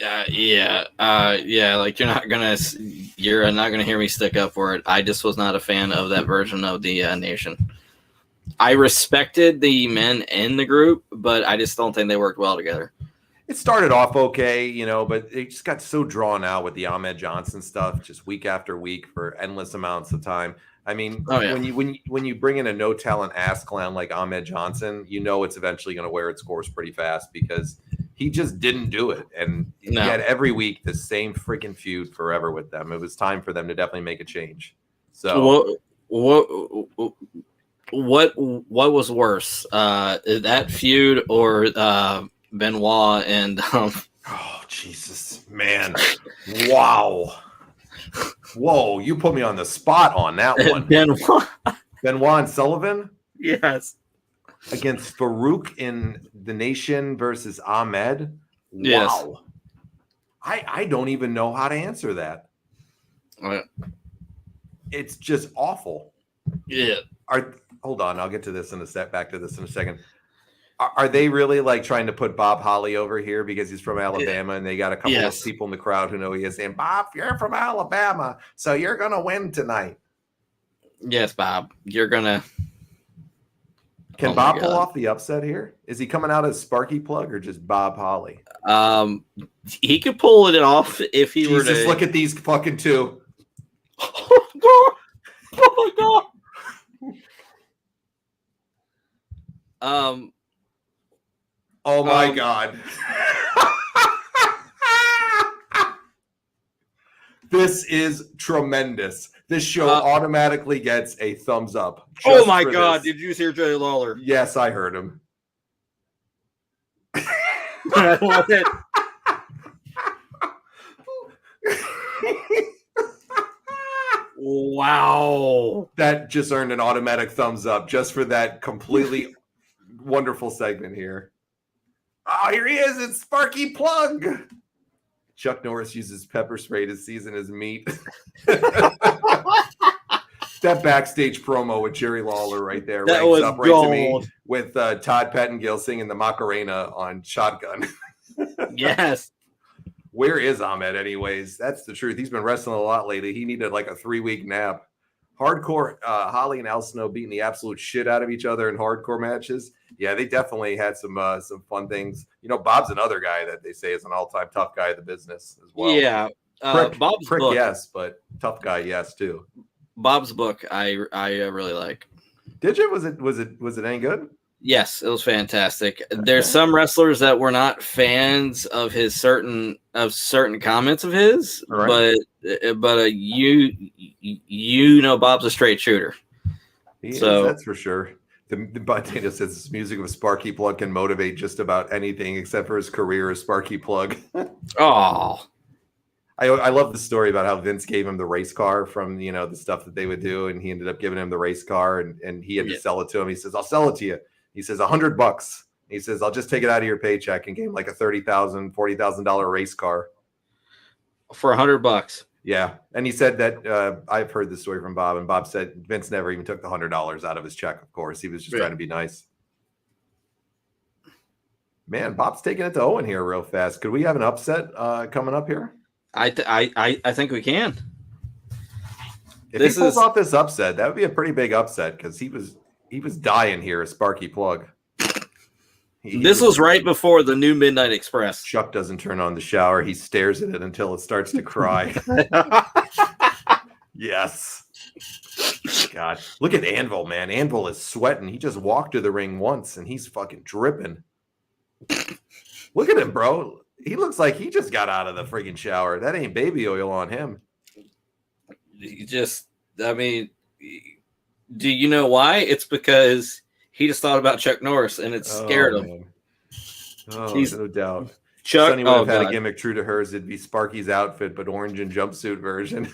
Like you're not gonna hear me stick up for it. I just was not a fan of that version of the nation. I respected the men in the group, but I just don't think they worked well together. It started off okay, you know, but it just got so drawn out with the Ahmed Johnson stuff, just week after week for endless amounts of time. I mean, when you bring in a no talent ass clown like Ahmed Johnson, you know it's eventually going to wear its course pretty fast because he just didn't do it, and he had every week the same freaking feud forever with them. It was time for them to definitely make a change. So what was worse, that feud or Benoit and oh Jesus, man, wow, whoa, you put me on the spot on that one. Benoit and Sullivan, yes, against Faarooq in the Nation versus Ahmed. Wow, yes. I don't even know how to answer that. It's just awful. Yeah. Hold on, I'll get to this in a sec. Back to this in a second. Are they really like trying to put Bob Holly over here because he's from Alabama and they got a couple of people in the crowd who know he is saying, Bob, you're from Alabama, so you're gonna win tonight. Yes, Bob, you're gonna. Can Bob pull off the upset here? Is he coming out as Sparky Plug or just Bob Holly? He could pull it off if he were to. Just look at these fucking two. Oh my god! Oh my god! Oh my god. This is tremendous. This show automatically gets a thumbs up. Oh my god, did you hear Jerry Lawler? Yes, I heard him. I love it. Wow. That just earned an automatic thumbs up just for that completely wonderful segment here. Oh, here he is. It's Sparky Plug. Chuck Norris uses pepper spray to season his meat. That backstage promo with Jerry Lawler right there ranks up right to me with Todd Pettengill singing the Macarena on Shotgun. Yes. Where is Ahmed anyways? That's the truth. He's been wrestling a lot lately. He needed like a 3-week nap. Hardcore Holly and Al Snow beating the absolute shit out of each other in hardcore matches. Yeah, they definitely had some fun things. You know, Bob's another guy that they say is an all-time tough guy in the business as well. Yeah. Bob's prick, yes, but tough guy, yes, too. Bob's book I really like. Did you? Was it any good? Yes, it was fantastic. Okay. There's some wrestlers that were not fans of his certain comments of his, right. but you know Bob's a straight shooter. That's for sure. The Dana says this music of Sparky Plug can motivate just about anything except for his career as Sparky Plug. Oh. I love the story about how Vince gave him the race car from, you know, the stuff that they would do. And he ended up giving him the race car and he had to sell it to him. He says, I'll sell it to you. He says, $100. He says, I'll just take it out of your paycheck, and gave him like a $30,000, $40,000 race car for $100. Yeah. And he said that I've heard this story from Bob, and Bob said Vince never even took the $100 out of his check. Of course, he was just trying to be nice. Man, Bob's taking it to Owen here real fast. Could we have an upset coming up here? I think we can. If he pulls off this upset, that would be a pretty big upset because he was dying here, a Sparky Plug. This was right before the new Midnight Express. Chuck doesn't turn on the shower. He stares at it until it starts to cry. Yes. God. Look at Anvil, man. Anvil is sweating. He just walked to the ring once, and he's fucking dripping. Look at him, bro. He looks like he just got out of the friggin' shower. That ain't baby oil on him. Do you know why? It's because he just thought about Chuck Norris, and it scared him. Man. No doubt. Chuck, Sonny would have had a gimmick true to hers. It'd be Sparky's outfit, but orange and jumpsuit version.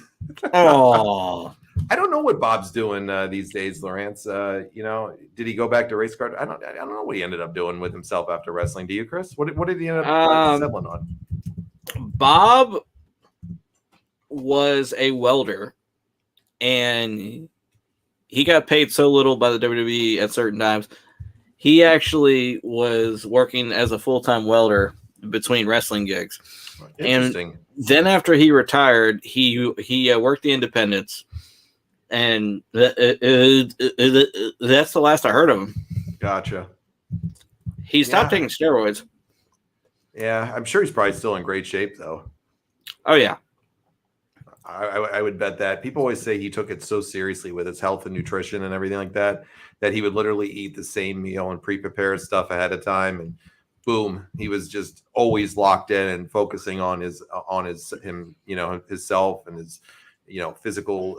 Oh, I don't know what Bob's doing these days, Lawrence. You know, did he go back to race car? I don't know what he ended up doing with himself after wrestling. Do you, Chris? What did he end up settling on? Bob was a welder, and he got paid so little by the WWE at certain times. He actually was working as a full-time welder between wrestling gigs. Interesting. And then after he retired, he worked the independents, and that's the last I heard of him. Gotcha. He stopped taking steroids. Yeah, I'm sure he's probably still in great shape, though. Oh, yeah. I would bet that. People always say he took it so seriously with his health and nutrition and everything like that, that he would literally eat the same meal and prepare stuff ahead of time, and boom, he was just always locked in and focusing on his himself and his physical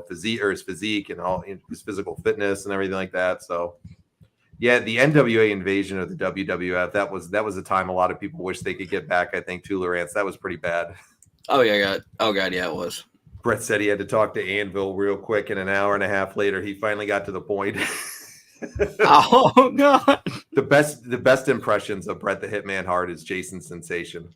physique or his physique and all his physical fitness and everything like that. So yeah, the NWA invasion of the WWF, that was a time a lot of people wish they could get back. I think too, Lawrence, that was pretty bad. Oh yeah, God. Oh God, yeah, it was. Brett said he had to talk to Anvil real quick, and an hour and a half later, he finally got to the point. Oh God! The best impressions of Bret the Hitman Hart is Jason Sensation.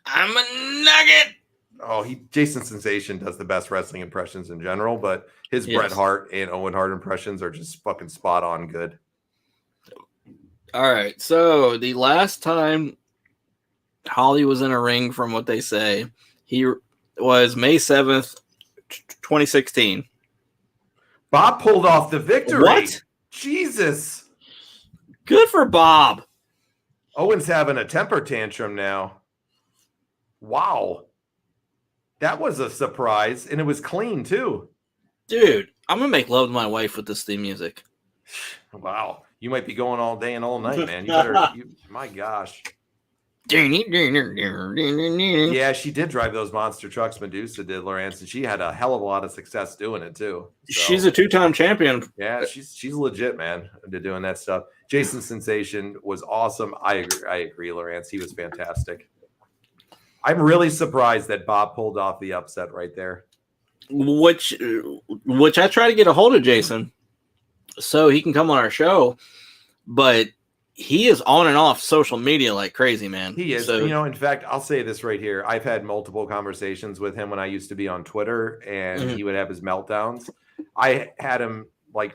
I'm a nugget. Oh, Jason Sensation does the best wrestling impressions in general, but his Yes. Bret Hart and Owen Hart impressions are just fucking spot on good. All right. So the last time Holly was in a ring, from what they say, he was May 7th, 2016. Bob pulled off the victory. What? Jesus. Good for Bob. Owen's having a temper tantrum now. Wow. That was a surprise, and it was clean, too. Dude, I'm going to make love to my wife with this theme music. Wow. You might be going all day and all night, man. My gosh. Yeah, Yeah, she did drive those monster trucks, Medusa did, Lawrence, and she had a hell of a lot of success doing it, too. So, she's a 2-time champion. yeah, she's legit, man, into doing that stuff. Jason Sensation was awesome. I agree, Lawrence. He was fantastic. I'm really surprised that Bob pulled off the upset right there. Which I try to get a hold of Jason so he can come on our show, but he is on and off social media like crazy, man. He is. So, in fact, I'll say this right here. I've had multiple conversations with him when I used to be on Twitter, and he would have his meltdowns. I had him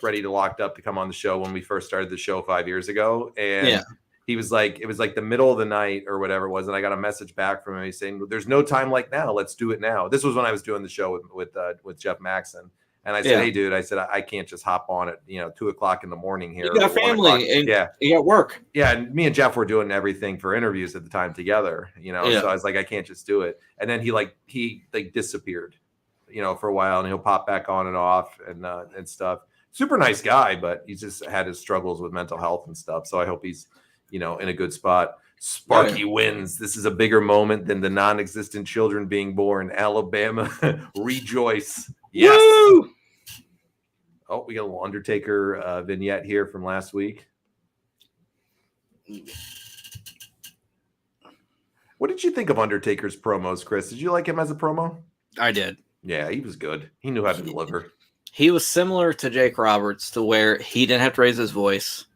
ready to locked up to come on the show when we first started the show 5 years ago. And he was like, it was like the middle of the night or whatever it was. And I got a message back from him. He's saying, there's no time like now. Let's do it now. This was when I was doing the show with Jeff Maxson. And I said, hey, dude, I can't just hop on at 2:00 in the morning here. You got family and you got work. Yeah, and me and Jeff were doing everything for interviews at the time together, So I was like, I can't just do it. And then he disappeared, for a while, and he'll pop back on and off and stuff. Super nice guy, but he's just had his struggles with mental health and stuff. So I hope he's in a good spot. Sparky wins. This is a bigger moment than the non-existent children being born. Alabama, rejoice. Yes. Woo! Oh, we got a little Undertaker vignette here from last week. What did you think of Undertaker's promos, Chris? Did you like him as a promo? I did. Yeah, he was good. He knew how to deliver. He was similar to Jake Roberts to where he didn't have to raise his voice.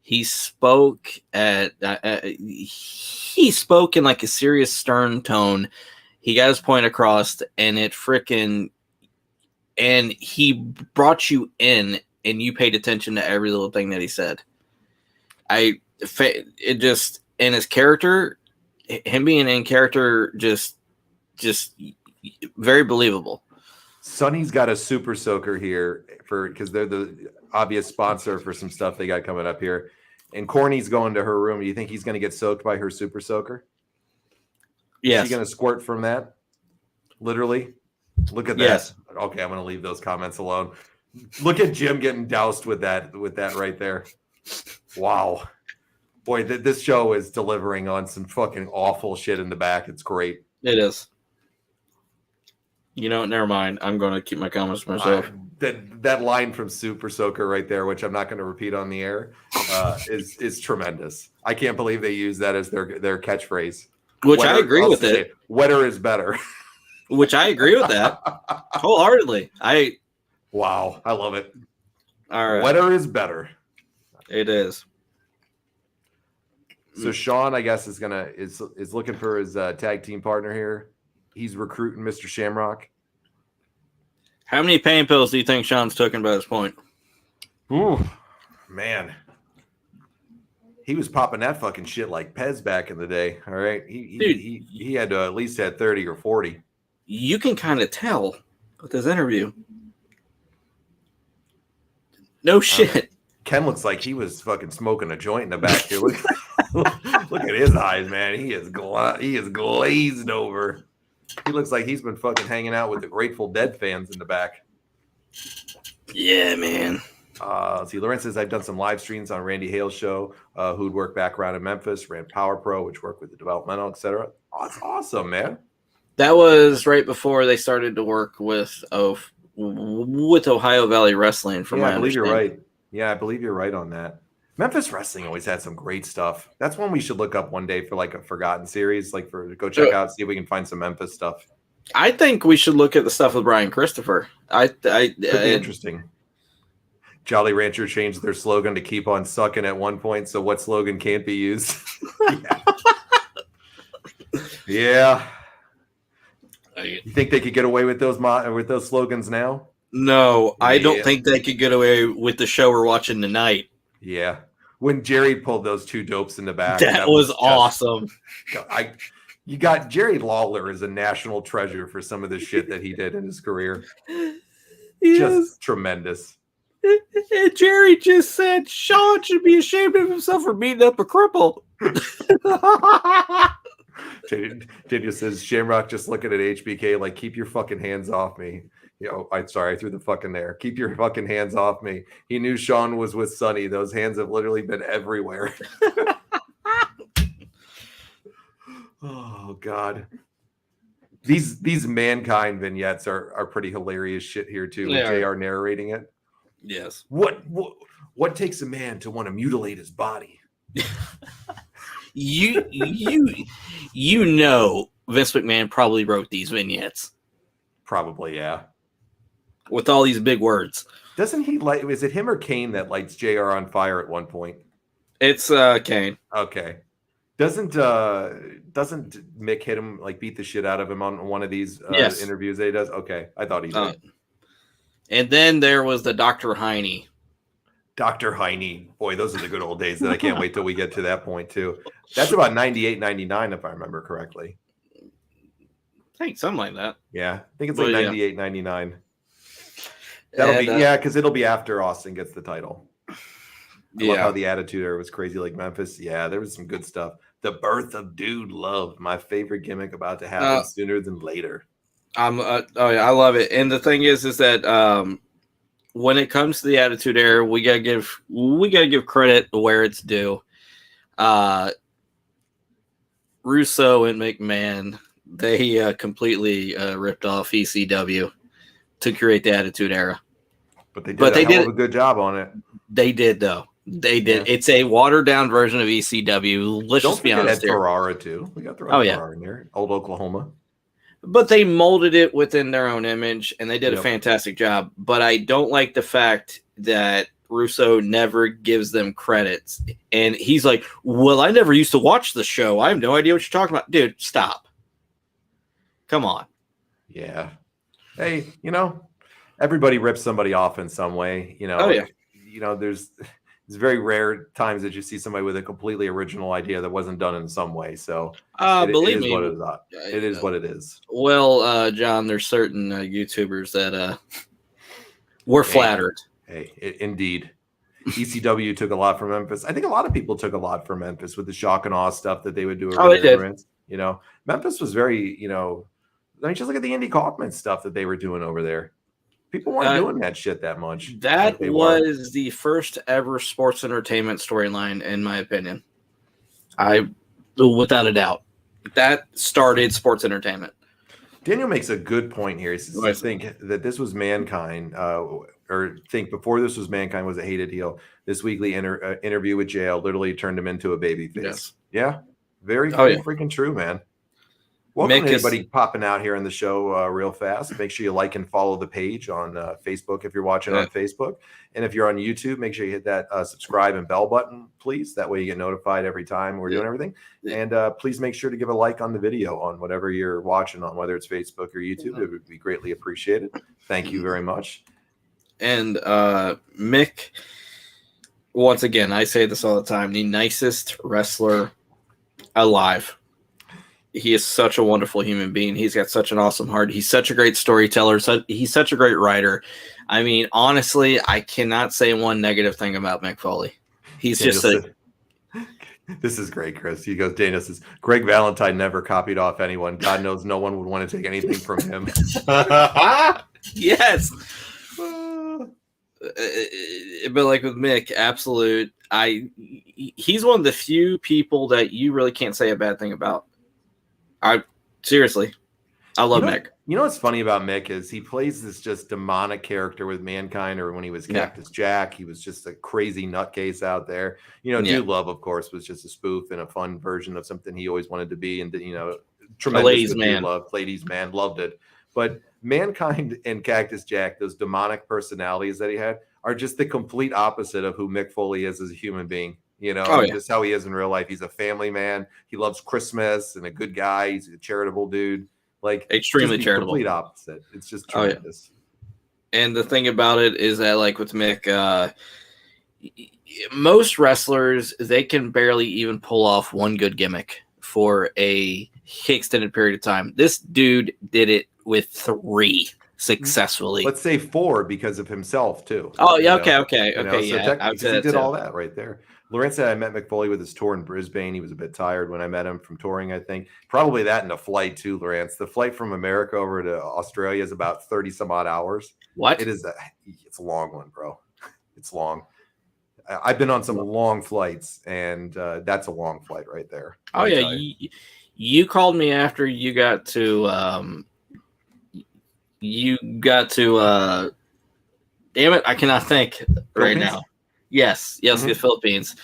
He spoke in like a serious, stern tone. He got his point across, and he brought you in, and you paid attention to every little thing that he said. In his character, him being in character, just very believable. Sonny's got a super soaker here because they're the obvious sponsor for some stuff they got coming up here. And Corny's going to her room. Do you think he's going to get soaked by her super soaker? Yes. Is he going to squirt from that? Literally? Look at that. Yes. Okay, I'm going to leave those comments alone. Look at Jim getting doused with that right there. Wow. Boy, this show is delivering on some fucking awful shit in the back. It's great. It is. Never mind. I'm going to keep my comments to myself. That line from Super Soaker right there, which I'm not going to repeat on the air, is tremendous. I can't believe they use that as their catchphrase. Which I agree with it. Wetter is better. Which I agree with that wholeheartedly. Wow, I love it. All right. Wetter is better. It is. So Sean, I guess, is looking for his tag team partner here. He's recruiting Mr. Shamrock. How many pain pills do you think Sean's taken by this point? Ooh, man. He was popping that fucking shit like Pez back in the day. All right. He had to at least had 30 or 40. You can kind of tell with this interview. No shit. Ken looks like he was fucking smoking a joint in the back here. Look at his eyes, man. He is glazed over. He looks like he's been fucking hanging out with the Grateful Dead fans in the back. Yeah, man. Let's see. Lawrence says, I've done some live streams on Randy Hale's show, who'd work back around in Memphis, ran Power Pro, which worked with the developmental, etc. Oh, that's awesome, man. That was right before they started to work with Ohio Valley Wrestling. I believe you're right. Yeah, I believe you're right on that. Memphis Wrestling always had some great stuff. That's one we should look up one day for like a forgotten series, go check out, see if we can find some Memphis stuff. I think we should look at the stuff with Brian Christopher. Could be interesting. Jolly Rancher changed their slogan to keep on sucking at one point, so what slogan can't be used? Yeah. think they could get away with those slogans now? No, I don't Yeah. think they could get away with the show we're watching tonight. Yeah. When Jerry pulled those two dopes in the back. That was awesome. You got Jerry Lawler as a national treasure for some of the shit that he did in his career. Yes. Just tremendous. And Jerry just said Sean should be ashamed of himself for beating up a cripple. Daniel says Shamrock just looking at HBK like, keep your fucking hands off me. I'm sorry, I threw the fucking there. Keep your fucking hands off me. He knew Sean was with Sonny. Those hands have literally been everywhere. Oh God. These Mankind vignettes are pretty hilarious shit here too. With JR narrating it. Yes. What takes a man to want to mutilate his body? You know Vince McMahon probably wrote these vignettes. Probably, yeah. With all these big words. Doesn't he is it him or Kane that lights JR on fire at one point? It's Kane. Okay. Doesn't Mick hit him, like beat the shit out of him on one of these interviews that he does? Okay. I thought he did. And then there was the Dr. Heine. Dr. Heine. Boy, those are the good old days that I can't wait till we get to that point too. That's about 98, 99, if I remember correctly. I think something like that. Yeah. I think it's like 98, 99. That'll be because it'll be after Austin gets the title. I love how the Attitude Era was crazy like Memphis. Yeah, there was some good stuff. The birth of Dude Love, my favorite gimmick about to happen sooner than later. I love it. And the thing is that when it comes to the Attitude Era, we gotta give credit where it's due. Russo and McMahon, they completely ripped off ECW to create the Attitude Era. But they did a good job on it. They did, though. They did. Yeah. It's a watered down version of ECW. Let's just be honest. Ferrara too. We got the Ferrara in there. Old Oklahoma. But they molded it within their own image, and they did a fantastic job. But I don't like the fact that Russo never gives them credits. And he's like, well, I never used to watch the show. I have no idea what you're talking about. Dude, stop. Come on. Yeah. Hey, everybody rips somebody off in some way. There's very rare times that you see somebody with a completely original idea that wasn't done in some way. So believe me, it is what it is. Well, John, there's certain YouTubers that were flattered. Indeed. ECW took a lot from Memphis. I think a lot of people took a lot from Memphis with the shock and awe stuff that they would do. They did. Memphis was very, just look at the Andy Kaufman stuff that they were doing over there. People weren't doing that shit that much. That was the first ever sports entertainment storyline, in my opinion. Without a doubt, that started sports entertainment. Daniel makes a good point here. He says, I think that this was Mankind, before this was Mankind was a hated heel. This weekly interview with JL literally turned him into a babyface. Yes. Yeah. Very freaking true, man. Welcome to anybody popping out here on the show real fast. Make sure you like and follow the page on Facebook if you're watching on Facebook. And if you're on YouTube, make sure you hit that subscribe and bell button, please. That way you get notified every time we're doing everything. And please make sure to give a like on the video on whatever you're watching on, whether it's Facebook or YouTube. It would be greatly appreciated. Thank you very much. And Mick, once again, I say this all the time, the nicest wrestler alive. He is such a wonderful human being. He's got such an awesome heart. He's such a great storyteller. He's such a great writer. I mean, honestly, I cannot say one negative thing about Mick Foley. He's this is great, Chris. He goes, Dana says, Greg Valentine never copied off anyone. God knows no one would want to take anything from him. Yes. But like with Mick, absolute. He's one of the few people that you really can't say a bad thing about. Seriously, I love Mick. You know what's funny about Mick is he plays this just demonic character with Mankind, or when he was Cactus Jack, he was just a crazy nutcase out there. Dude Love, of course, was just a spoof and a fun version of something he always wanted to be, and tremendous. Ladies man, ladies man, loved it. But Mankind and Cactus Jack, those demonic personalities that he had, are just the complete opposite of who Mick Foley is as a human being. Just how he is in real life. He's a family man. He loves Christmas and a good guy. He's a charitable dude. Like extremely just the charitable. complete opposite. It's just tremendous. And the thing about it is that, like with Mick, most wrestlers, they can barely even pull off one good gimmick for a extended period of time. This dude did it with 3 successfully. Let's say 4 because of himself too. Oh yeah, okay. So Yeah, because he did all that right there. Lorenz said I met Mick Foley with his tour in Brisbane. He was a bit tired when I met him from touring, I think. Probably that and a flight too, Lorenz. The flight from America over to Australia is about 30 some odd hours. What? It's a long one, bro. It's long. I've been on some long flights, and that's a long flight right there. Oh yeah, you called me after you got to damn it, I cannot think right now. Yes, the Philippines,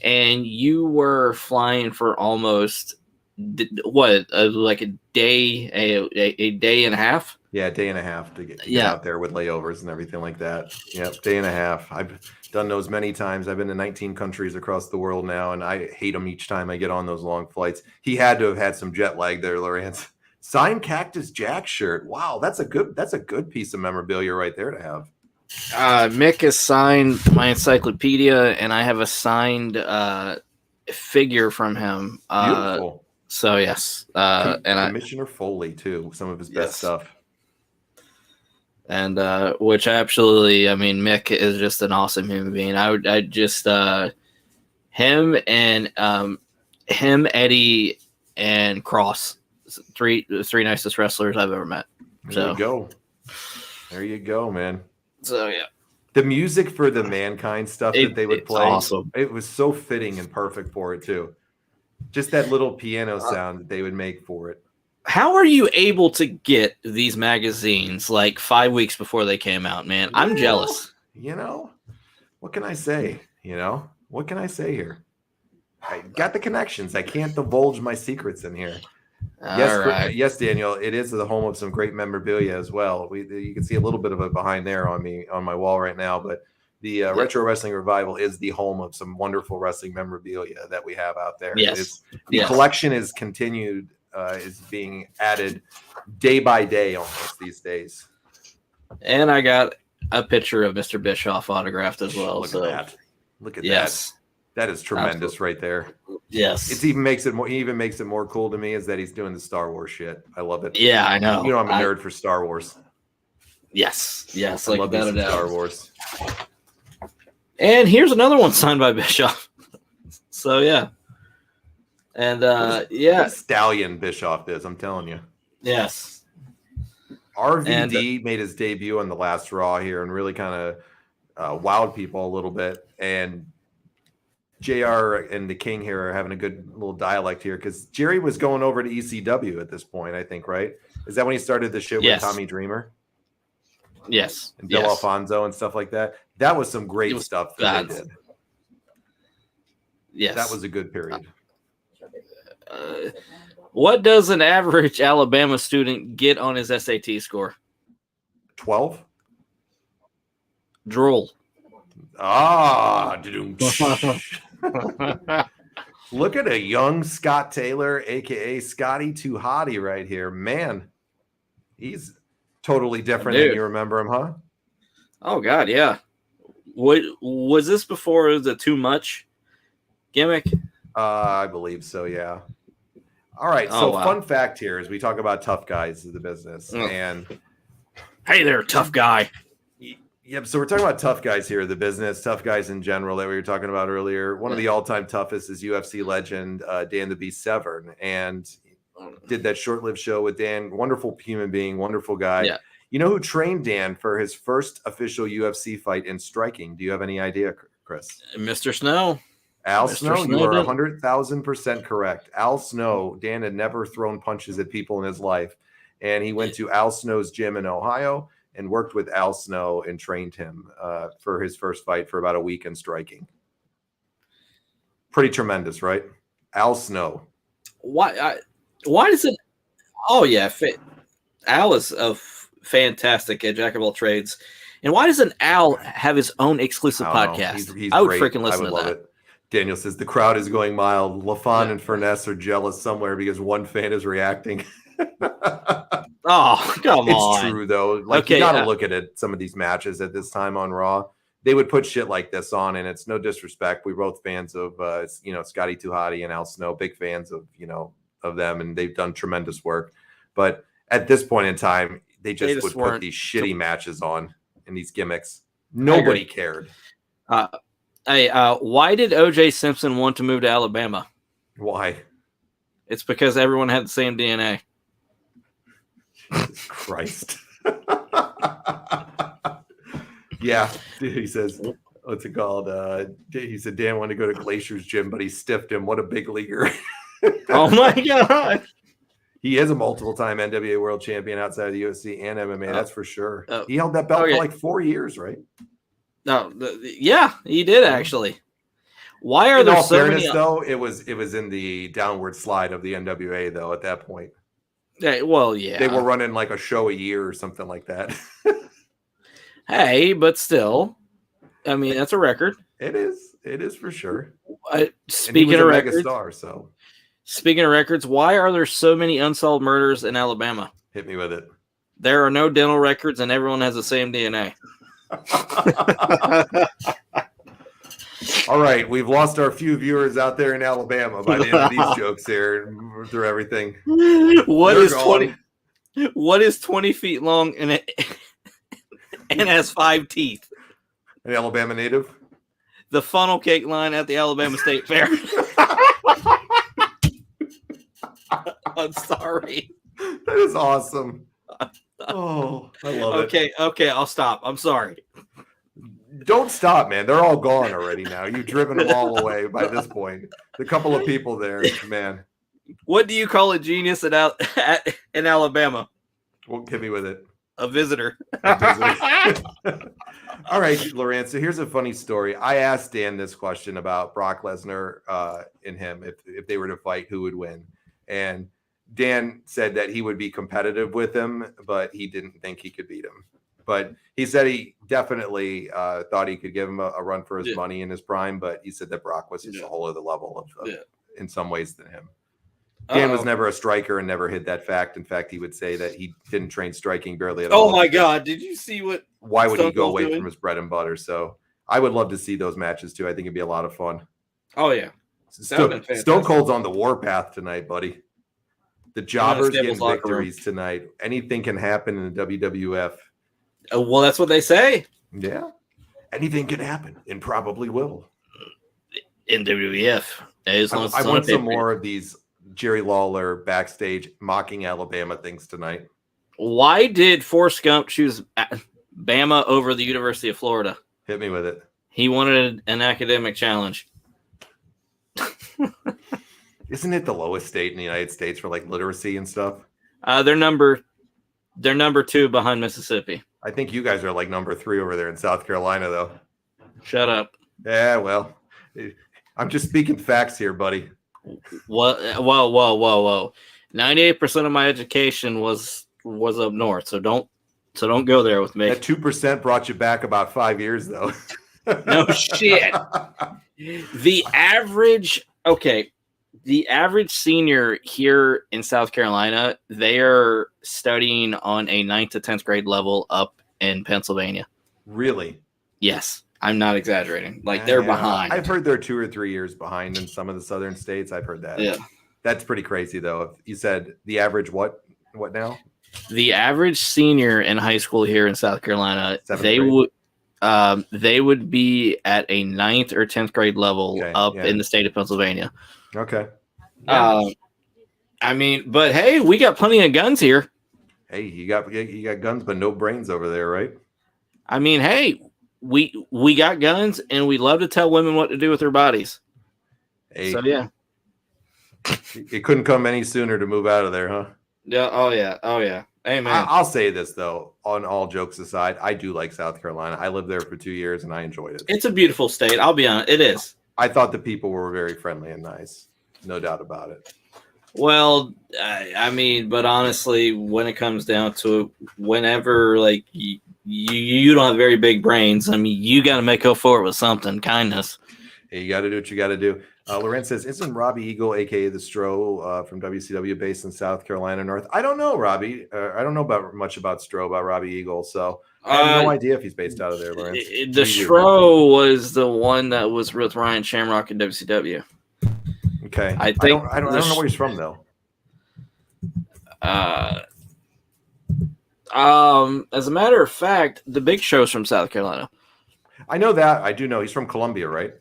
and you were flying for almost like a day, a day and a half. Yeah, a day and a half to get out there with layovers and everything like that. Yep, day and a half. I've done those many times. I've been to 19 countries across the world now, and I hate them each time I get on those long flights. He had to have had some jet lag there, Lorenz. Signed Cactus Jack shirt. Wow, that's a good piece of memorabilia right there to have. Mick has signed my encyclopedia, and I have a signed figure from him. Beautiful. So yes, and Commissioner Foley too. Some of his best stuff. And which absolutely, I mean, Mick is just an awesome human being. I just him, Eddie, and Cross, three nicest wrestlers I've ever met. There you go. There you go, man. So yeah, the music for the Mankind stuff that they would play, awesome. It was so fitting and perfect for it too. Just that little piano sound that they would make for it. How are you able to get these magazines like 5 weeks before they came out, man? I'm jealous. What can I say? What can I say here? I got the connections. I can't divulge my secrets in here. Yes, Daniel. It is the home of some great memorabilia as well. You can see a little bit of it behind there on my wall right now. But the Retro Wrestling Revival is the home of some wonderful wrestling memorabilia that we have out there. Yes, the collection is continued. Is being added day by day almost these days. And I got a picture of Mr. Bischoff autographed as well. Look at that. Look at that. That is tremendous. Absolutely. Right there. Yes. He even makes it more cool to me is that he's doing the Star Wars shit. I love it. Yeah, I know. I'm a nerd for Star Wars. Yes. I love me Star Wars. And here's another one signed by Bischoff. So yeah. And Stallion Bischoff is, I'm telling you. Yes. RVD made his debut on the last Raw here and really kind of wowed people a little bit. And JR and the King here are having a good little dialect here because Jerry was going over to ECW at this point, I think, right? Is that when he started the shit with Tommy Dreamer? Yes. And Bill Alfonso and stuff like that? That was some great stuff that they did. Yes. That was a good period. What does an average Alabama student get on his SAT score? 12. Drool. Look at a young Scott Taylor, aka Scotty Too Hottie, right here. Man, he's totally different than you remember him, huh? Oh God, yeah. Was this before the Too Much gimmick? I believe so, yeah. All right, fun fact here as we talk about tough guys in the business. And hey there, tough guy. Yep, so we're talking about tough guys here in the business, tough guys in general that we were talking about earlier. One of the all-time toughest is UFC legend Dan the Beast Severn, and did that short-lived show with Dan. Wonderful human being, wonderful guy. Yeah. You know who trained Dan for his first official UFC fight in striking? Do you have any idea, Chris? Mr. Snow. Al Snow, you are 100,000% correct. Al Snow, Dan had never thrown punches at people in his life, and he went to Al Snow's gym in Ohio and worked with Al Snow and trained him for his first fight for about a week in striking. Pretty tremendous, right? Al Snow. Why does it? Oh yeah, Al is a fantastic jack of all trades. And why doesn't Al have his own exclusive podcast? He's I would great. freaking listen I would to love that. It. Daniel says the crowd is going mild. LaFon and Furness are jealous somewhere because one fan is reacting. Oh, come on. It's true though. Like Okay, you gotta look at it. Some of these matches at this time on Raw, they would put shit like this on, and it's no disrespect. We're both fans of Scotty 2 Hotty and Al Snow, big fans of of them, and they've done tremendous work. But at this point in time, they just would put these shitty matches on and these gimmicks. Nobody cared. Why did OJ Simpson want to move to Alabama? Why? It's because everyone had the same DNA. Jesus Christ. Yeah, he says, what's it called? He said Dan wanted to go to Glacier's gym, but he stiffed him. What a big leaguer. Oh my God. He is a multiple-time NWA world champion outside of the UFC and MMA. That's for sure. He held that belt for like 4 years, right? No, yeah, he did actually. Why are there so many? Though it was in the downward slide of the NWA though at that point. Yeah, well, yeah, they were running like a show a year or something like that. Hey, but still, I mean that's a record. It is for sure. Speaking of records, megastar, so speaking of records, why are there so many unsolved murders in Alabama? Hit me with it. There are no dental records, and everyone has the same DNA. All right, we've lost our few viewers out there in Alabama by the end of these jokes here through everything. What is 20 feet long and has 5 teeth? An Alabama native? The funnel cake line at the Alabama State Fair. I'm sorry. That is awesome. Oh, I love it. Okay, I'll stop. I'm sorry. Don't stop, man. They're all gone already now. You've driven them all away by this point. The couple of people there, man. What do you call a genius in Alabama? Well, hit me with it. A visitor. All right, Lawrence. So here's a funny story. I asked Dan this question about Brock Lesnar and him. If they were to fight, who would win? And Dan said that he would be competitive with him, but he didn't think he could beat him. But he said he definitely thought he could give him a run for his money in his prime, but he said that Brock was just a whole other level of in some ways than him. Dan was never a striker and never hid that fact. In fact, he would say that he didn't train striking barely at all. Oh my God. Did you see what? Why would he go away from his bread and butter? So I would love to see those matches too. I think it'd be a lot of fun. Oh yeah. Stone Cold's on the warpath tonight, buddy. The jobbers getting victories tonight. Anything can happen in the WWF. Well, that's what they say. Yeah. Anything can happen and probably will. In WWF. I want some more of these Jerry Lawler backstage mocking Alabama things tonight. Why did Forrest Gump choose Bama over the University of Florida? Hit me with it. He wanted an academic challenge. Isn't it the lowest state in the United States for like literacy and stuff? They're number 2 behind Mississippi. I think you guys are like number 3 over there in South Carolina, though. Shut up. Yeah, well, I'm just speaking facts here, buddy. What? Whoa. 98% of my education was up north, so don't go there with me. That 2% brought you back about 5 years, though. No shit. The average senior here in South Carolina, they are studying on a 9th to 10th grade level up in Pennsylvania. Really? Yes. I'm not exaggerating. Like they're behind. I've heard they're 2 or 3 years behind in some of the southern states. I've heard that. Yeah. That's pretty crazy though. You said the average what now? The average senior in high school here in South Carolina, they would be at a 9th or 10th grade level in the state of Pennsylvania. Okay. Yeah. I mean, but hey, we got plenty of guns here. Hey, you got guns, but no brains over there, right? I mean, hey, we got guns, and we love to tell women what to do with their bodies. Hey, so yeah, it couldn't come any sooner to move out of there, huh? Yeah. Oh yeah. Hey man, I'll say this though. On all jokes aside, I do like South Carolina. I lived there for 2 years, and I enjoyed it. It's a beautiful state. I'll be honest, it is. I thought the people were very friendly and nice. No doubt about it. Well, I mean, but honestly, when it comes down to it, whenever like you don't have very big brains, I mean, you got to make up for it with something, kindness. Hey, you got to do what you got to do. Lorenz says, isn't Robbie Eagle, aka the Stro, from WCW, based in South Carolina North? I don't know, Robbie. I don't know much about Stro, about Robbie Eagle, so I have no idea if he's based out of there, Lorenz. The Stro was the one that was with Ryan Shamrock in WCW. Okay, I think I don't know where he's from though. As a matter of fact, the Big Show's from South Carolina. I know that. I do know he's from Columbia, right?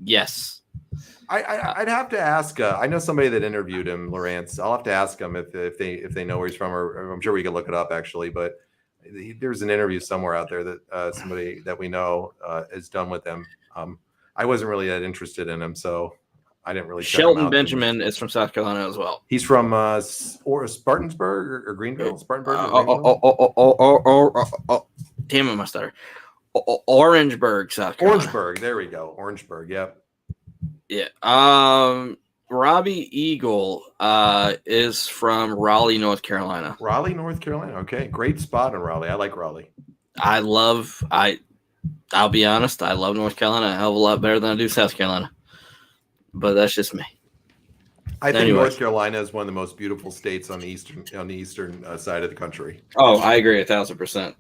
Yes. I'd have to ask. I know somebody that interviewed him, Lawrence. I'll have to ask him if they know where he's from, or I'm sure we can look it up actually. But there's an interview somewhere out there that somebody that we know is done with him. I wasn't really that interested in him, so I didn't really. Shelton Benjamin is from South Carolina as well. He's from Spartansburg or Greenville, Spartanburg. Damn it, my stutter. Orangeburg, South Carolina. Orangeburg, there we go. Orangeburg, yep. Yeah. Robbie Eagle is from Raleigh, North Carolina. Raleigh, North Carolina. Okay, great spot in Raleigh. I like Raleigh. I'll be honest, I love North Carolina a hell of a lot better than I do South Carolina. But that's just me. I think North Carolina is one of the most beautiful states on the eastern side of the country. Oh, I agree 1,000%.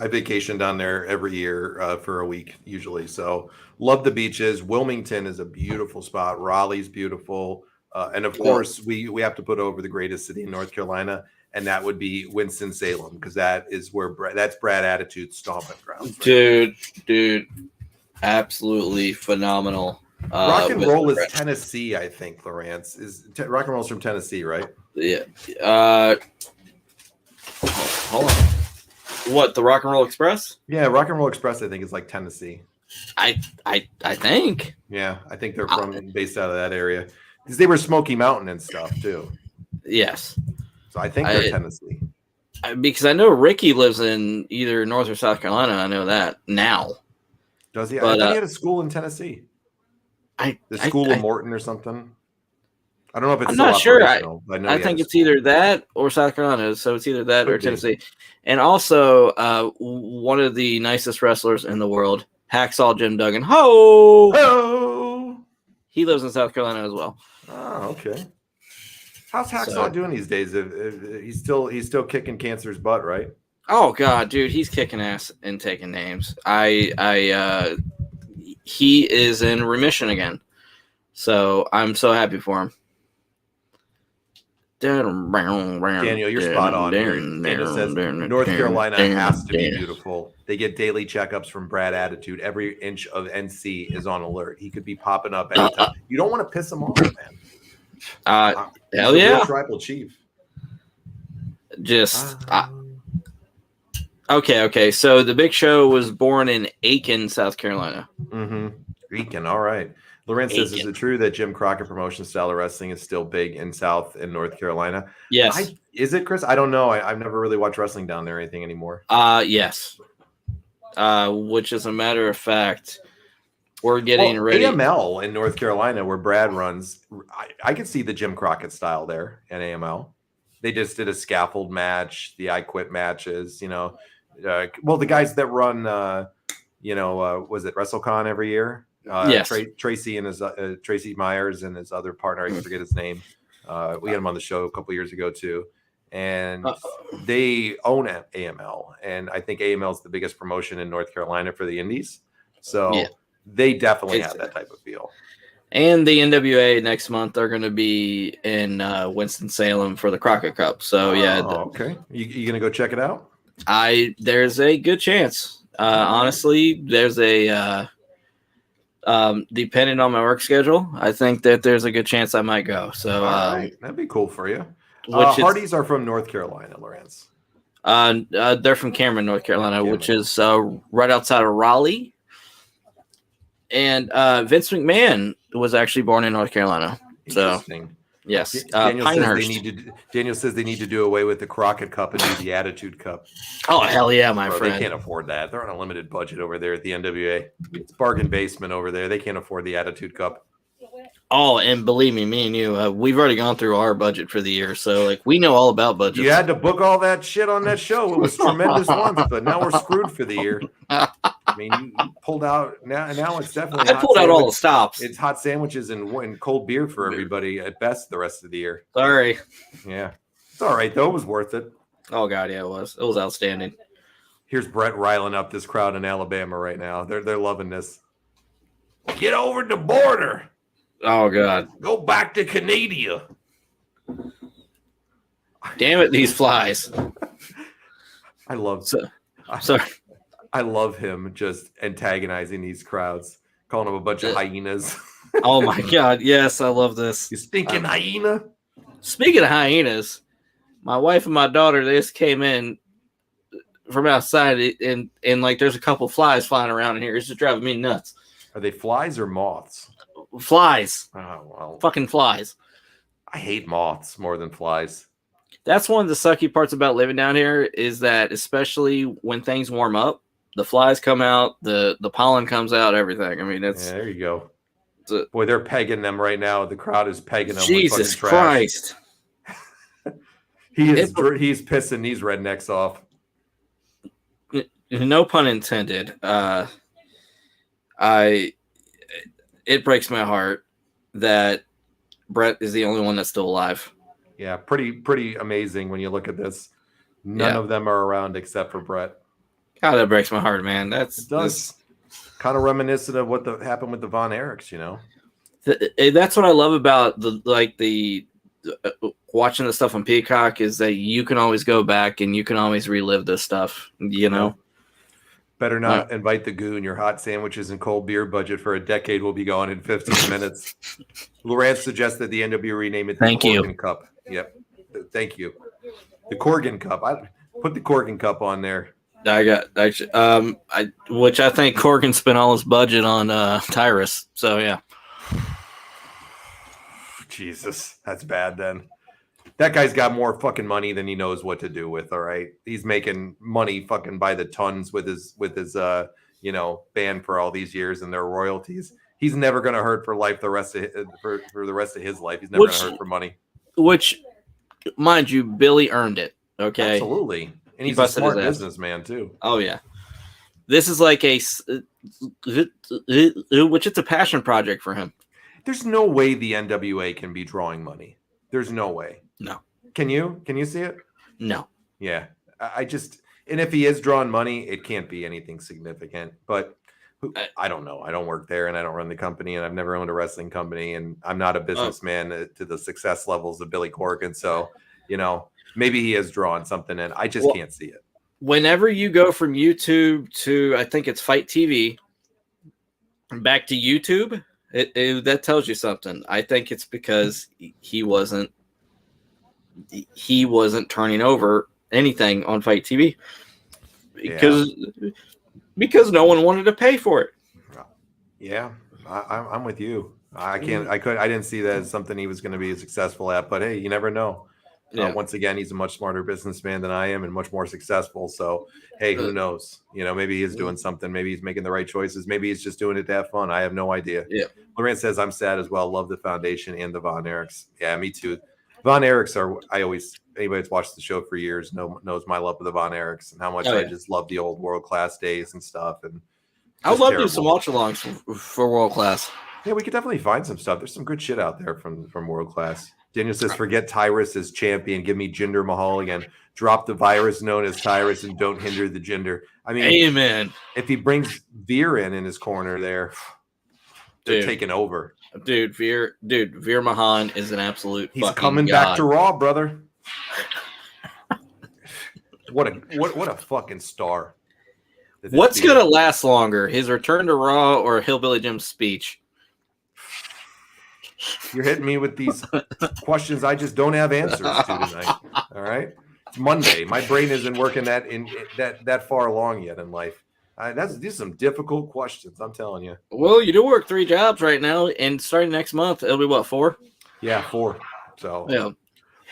I vacation down there every year for a week usually. So love the beaches. Wilmington is a beautiful spot. Raleigh's beautiful. And of course, we have to put over the greatest city in North Carolina, and that would be Winston-Salem, because that is where that's Brad Attitude's stomping ground. Right? Dude, absolutely phenomenal. Rock and roll is Tennessee, I think. Lawrence rock and roll's from Tennessee, right? Yeah. Hold on. What, the Rock and Roll Express? Yeah, Rock and Roll Express, I think, is like Tennessee. I think. Yeah, I think they're based out of that area, because they were Smoky Mountain and stuff too. Yes. So I think they're Tennessee. Because I know Ricky lives in either North or South Carolina. I know that now. Does he? But, I thought he had a school in Tennessee. The School of Morton or something. I don't know if it's. I'm not sure. I think it's school. either that or South Carolina. So it's either that or Tennessee. And also, one of the nicest wrestlers in the world, Hacksaw Jim Duggan. Ho! He lives in South Carolina as well. Oh, okay. How's Hacksaw doing these days? He's still kicking cancer's butt, right? Oh God, dude, he's kicking ass and taking names. He is in remission again, so I'm so happy for him. Daniel, you're spot on. Daniel says North Carolina has to be beautiful. They get daily checkups from Brad Attitude. Every inch of NC is on alert. He could be popping up anytime. You don't want to piss him off, man. Hell yeah, tribal chief. Okay. So the Big Show was born in Aiken, South Carolina. Aiken, all right. Lorenz says, is it true that Jim Crockett promotion style of wrestling is still big in South and North Carolina? Yes. Is it, Chris? I don't know. I've never really watched wrestling down there or anything anymore. Yes. Which, as a matter of fact, we're getting ready. AML in North Carolina, where Brad runs, I could see the Jim Crockett style there in AML. They just did a scaffold match, the I Quit matches, the guys that run, was it WrestleCon every year? Yes. Tracy and his Tracy Myers and his other partner, I can forget his name. We had him on the show a couple years ago too, and they own AML, and I think AML is the biggest promotion in North Carolina for the Indies, so they definitely have that type of feel. And the NWA next month are going to be in Winston-Salem for the Crockett Cup. So okay. You gonna go check it out? There's a good chance. Honestly, there's a. Depending on my work schedule, I think that there's a good chance I might go. So that'd be cool for you. Hardys are from North Carolina, Lawrence. They're from Cameron, North Carolina, which is right outside of Raleigh. And Vince McMahon was actually born in North Carolina. So yes, Daniel says they need to do away with the Crockett Cup and do the Attitude Cup. Oh hell yeah, my friend! They can't afford that. They're on a limited budget over there at the NWA. It's bargain basement over there. They can't afford the Attitude Cup. Oh, and believe me and you, we've already gone through our budget for the year, so we know all about budgets. You had to book all that shit on that show. It was tremendous once, but now we're screwed for the year. I mean, you pulled out now. Now it's definitely. I pulled out all the stops. It's hot sandwiches and cold beer for everybody at best the rest of the year. Sorry. Yeah, it's all right though. It was worth it. Oh God, yeah, it was. It was outstanding. Here's Brett riling up this crowd in Alabama right now. They're loving this. Get over the border. Oh God. Go back to Canada. Damn it, these flies. I love. Sorry. I love him just antagonizing these crowds, calling them a bunch of hyenas. Oh my God, yes, I love this. You stinking hyena. Speaking of hyenas, my wife and my daughter, they just came in from outside and like there's a couple flies flying around in here. It's just driving me nuts. Are they flies or moths? Flies. Oh, well. Fucking flies. I hate moths more than flies. That's one of the sucky parts about living down here is that especially when things warm up, the flies come out, the pollen comes out, everything. I mean, it's there you go. Boy, they're pegging them right now. The crowd is pegging them. Jesus Christ. He's pissing these rednecks off. No pun intended. It breaks my heart that Brett is the only one that's still alive. Yeah, pretty amazing when you look at this. None of them are around except for Brett. God, that breaks my heart, man. That's kind of reminiscent of what happened with the Von Erichs, you know. That's what I love about the watching the stuff on Peacock is that you can always go back and you can always relive this stuff, you know. Better not invite the goon. Your hot sandwiches and cold beer budget for a decade will be gone in 15 minutes. Lawrence suggests that the NWA rename it the Corgan Cup. Yep. Thank you. The Corgan Cup. I put the Corgan Cup on there. Which I think Corgan spent all his budget on Tyrus. So yeah. Jesus, that's bad then. That guy's got more fucking money than he knows what to do with, all right? He's making money fucking by the tons with his band for all these years and their royalties. He's never going to hurt for life for the rest of his life. He's never going to hurt for money. Which, mind you, Billy earned it, okay? Absolutely. And he's a smart businessman too. Oh yeah. This is like which it's a passion project for him. There's no way the NWA can be drawing money. There's no way. No. Can you see it? No. Yeah. And if he is drawing money, it can't be anything significant. But I don't know. I don't work there and I don't run the company and I've never owned a wrestling company and I'm not a businessman to the success levels of Billy Corgan. So, maybe he is drawing something and I just can't see it. Whenever you go from YouTube to, I think it's Fight TV, back to YouTube, that tells you something. I think it's because he wasn't turning over anything on Fight TV because no one wanted to pay for it. Yeah, I'm with you. I didn't see that as something he was going to be successful at, but hey, you never know. Once again, he's a much smarter businessman than I am and much more successful. So, hey, who knows? Maybe he's doing something. Maybe he's making the right choices. Maybe he's just doing it to have fun. I have no idea. Yeah. Lorraine says, I'm sad as well. Love the foundation and the Von Erichs. Yeah, me too. Von Erichs anybody that's watched the show for years knows my love of the Von Erichs and how much I just love the old world class days and stuff. And I would love to do some watch alongs for world class. Yeah, we could definitely find some stuff. There's some good shit out there from world class. Daniel says, forget Tyrus as champion. Give me Jinder Mahal again. Drop the virus known as Tyrus and don't hinder the Jinder. I mean, amen. If he brings Veer in his corner there, they're taking over. Veer Mahan is an absolute He's coming back to Raw, brother. What a fucking star. What's going to last longer, his return to Raw or Hillbilly Jim's speech? You're hitting me with these questions I just don't have answers to tonight. All right, it's Monday. My brain isn't working that far along yet in life. These are some difficult questions. I'm telling you. Well, you do work 3 jobs right now, and starting next month, it'll be what, 4? Yeah, 4. So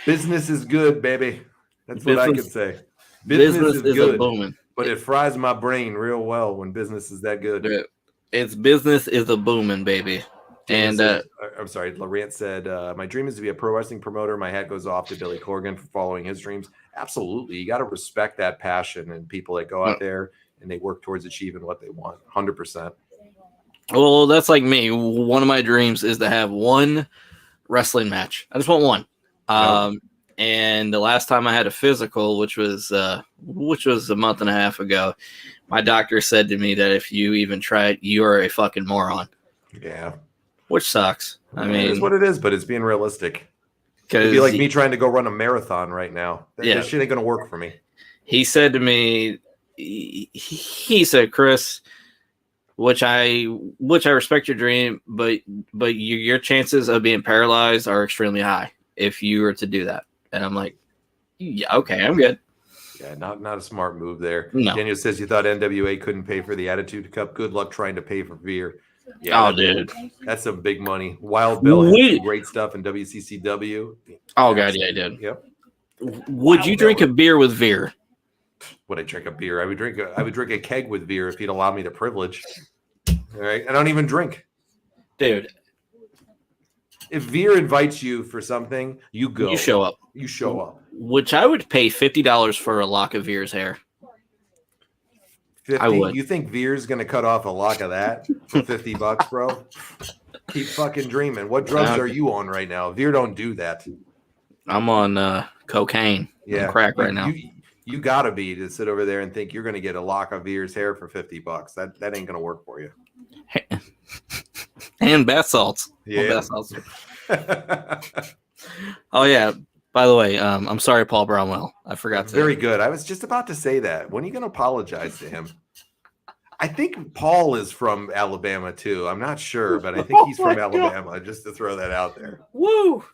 business is good, baby. That's what I can say. Business is good, booming. But it fries my brain real well when business is that good. It's business is a booming, baby. And I'm sorry, Laurent said, my dream is to be a pro wrestling promoter. My hat goes off to Billy Corgan for following his dreams. Absolutely. You got to respect that passion and people that go out there and they work towards achieving what they want. 100%. Well, that's like me. One of my dreams is to have one wrestling match. I just want one. And the last time I had a physical, which was a month and a half ago, my doctor said to me that if you even try it, you are a fucking moron. Yeah. Which sucks. I mean, it's what it is, but it's being realistic. It'd be like me trying to go run a marathon right now. That shit ain't going to work for me. He said to me, he said, Chris, which I respect your dream, but your chances of being paralyzed are extremely high if you were to do that. And I'm like, yeah, okay, I'm good. Yeah, not a smart move there. No. Daniel says you thought NWA couldn't pay for the Attitude Cup. Good luck trying to pay for Veer. Yeah, dude, that's some big money. Wild Bill had some great stuff in WCCW. Oh god, yeah, I did. Yep. Would you drink a beer with Veer? Would I drink a beer? I would drink a keg with Veer if he'd allow me the privilege. All right, I don't even drink, dude. If Veer invites you for something, you go. You show up. You show up. Which I would pay $50 for a lock of Veer's hair. 50? I would. You think Veer's gonna cut off a lock of that for $50, bro? Keep fucking dreaming. What drugs are you on right now? Veer don't do that. I'm on cocaine. Yeah, I'm crack right now. You gotta be to sit over there and think you're gonna get a lock of Veer's hair for $50. That ain't gonna work for you. And bath salts. Yeah. Well, bath salts. Oh yeah. By the way, I'm sorry, Paul Bromwell. I forgot to. Very good. I was just about to say that. When are you going to apologize to him? I think Paul is from Alabama too. I'm not sure, but I think he's from Alabama. Just to throw that out there. Woo!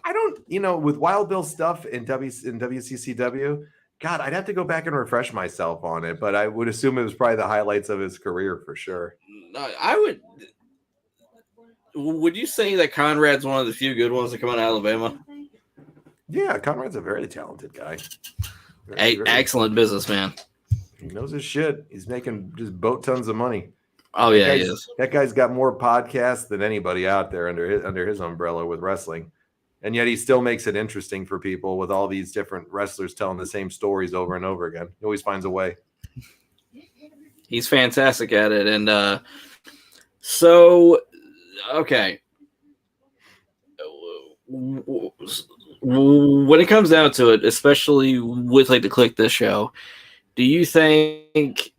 I don't, with Wild Bill stuff in WCCW. God, I'd have to go back and refresh myself on it, but I would assume it was probably the highlights of his career for sure. I would. Would you say that Conrad's one of the few good ones that come out of Alabama? Yeah, Conrad's a very talented guy. Excellent businessman. He knows his shit. He's making just boat tons of money. Oh yeah, he is. That guy's got more podcasts than anybody out there under his umbrella with wrestling, and yet he still makes it interesting for people with all these different wrestlers telling the same stories over and over again. He always finds a way. He's fantastic at it, and so. Okay. When it comes down to it, especially with like the Click This show, do you think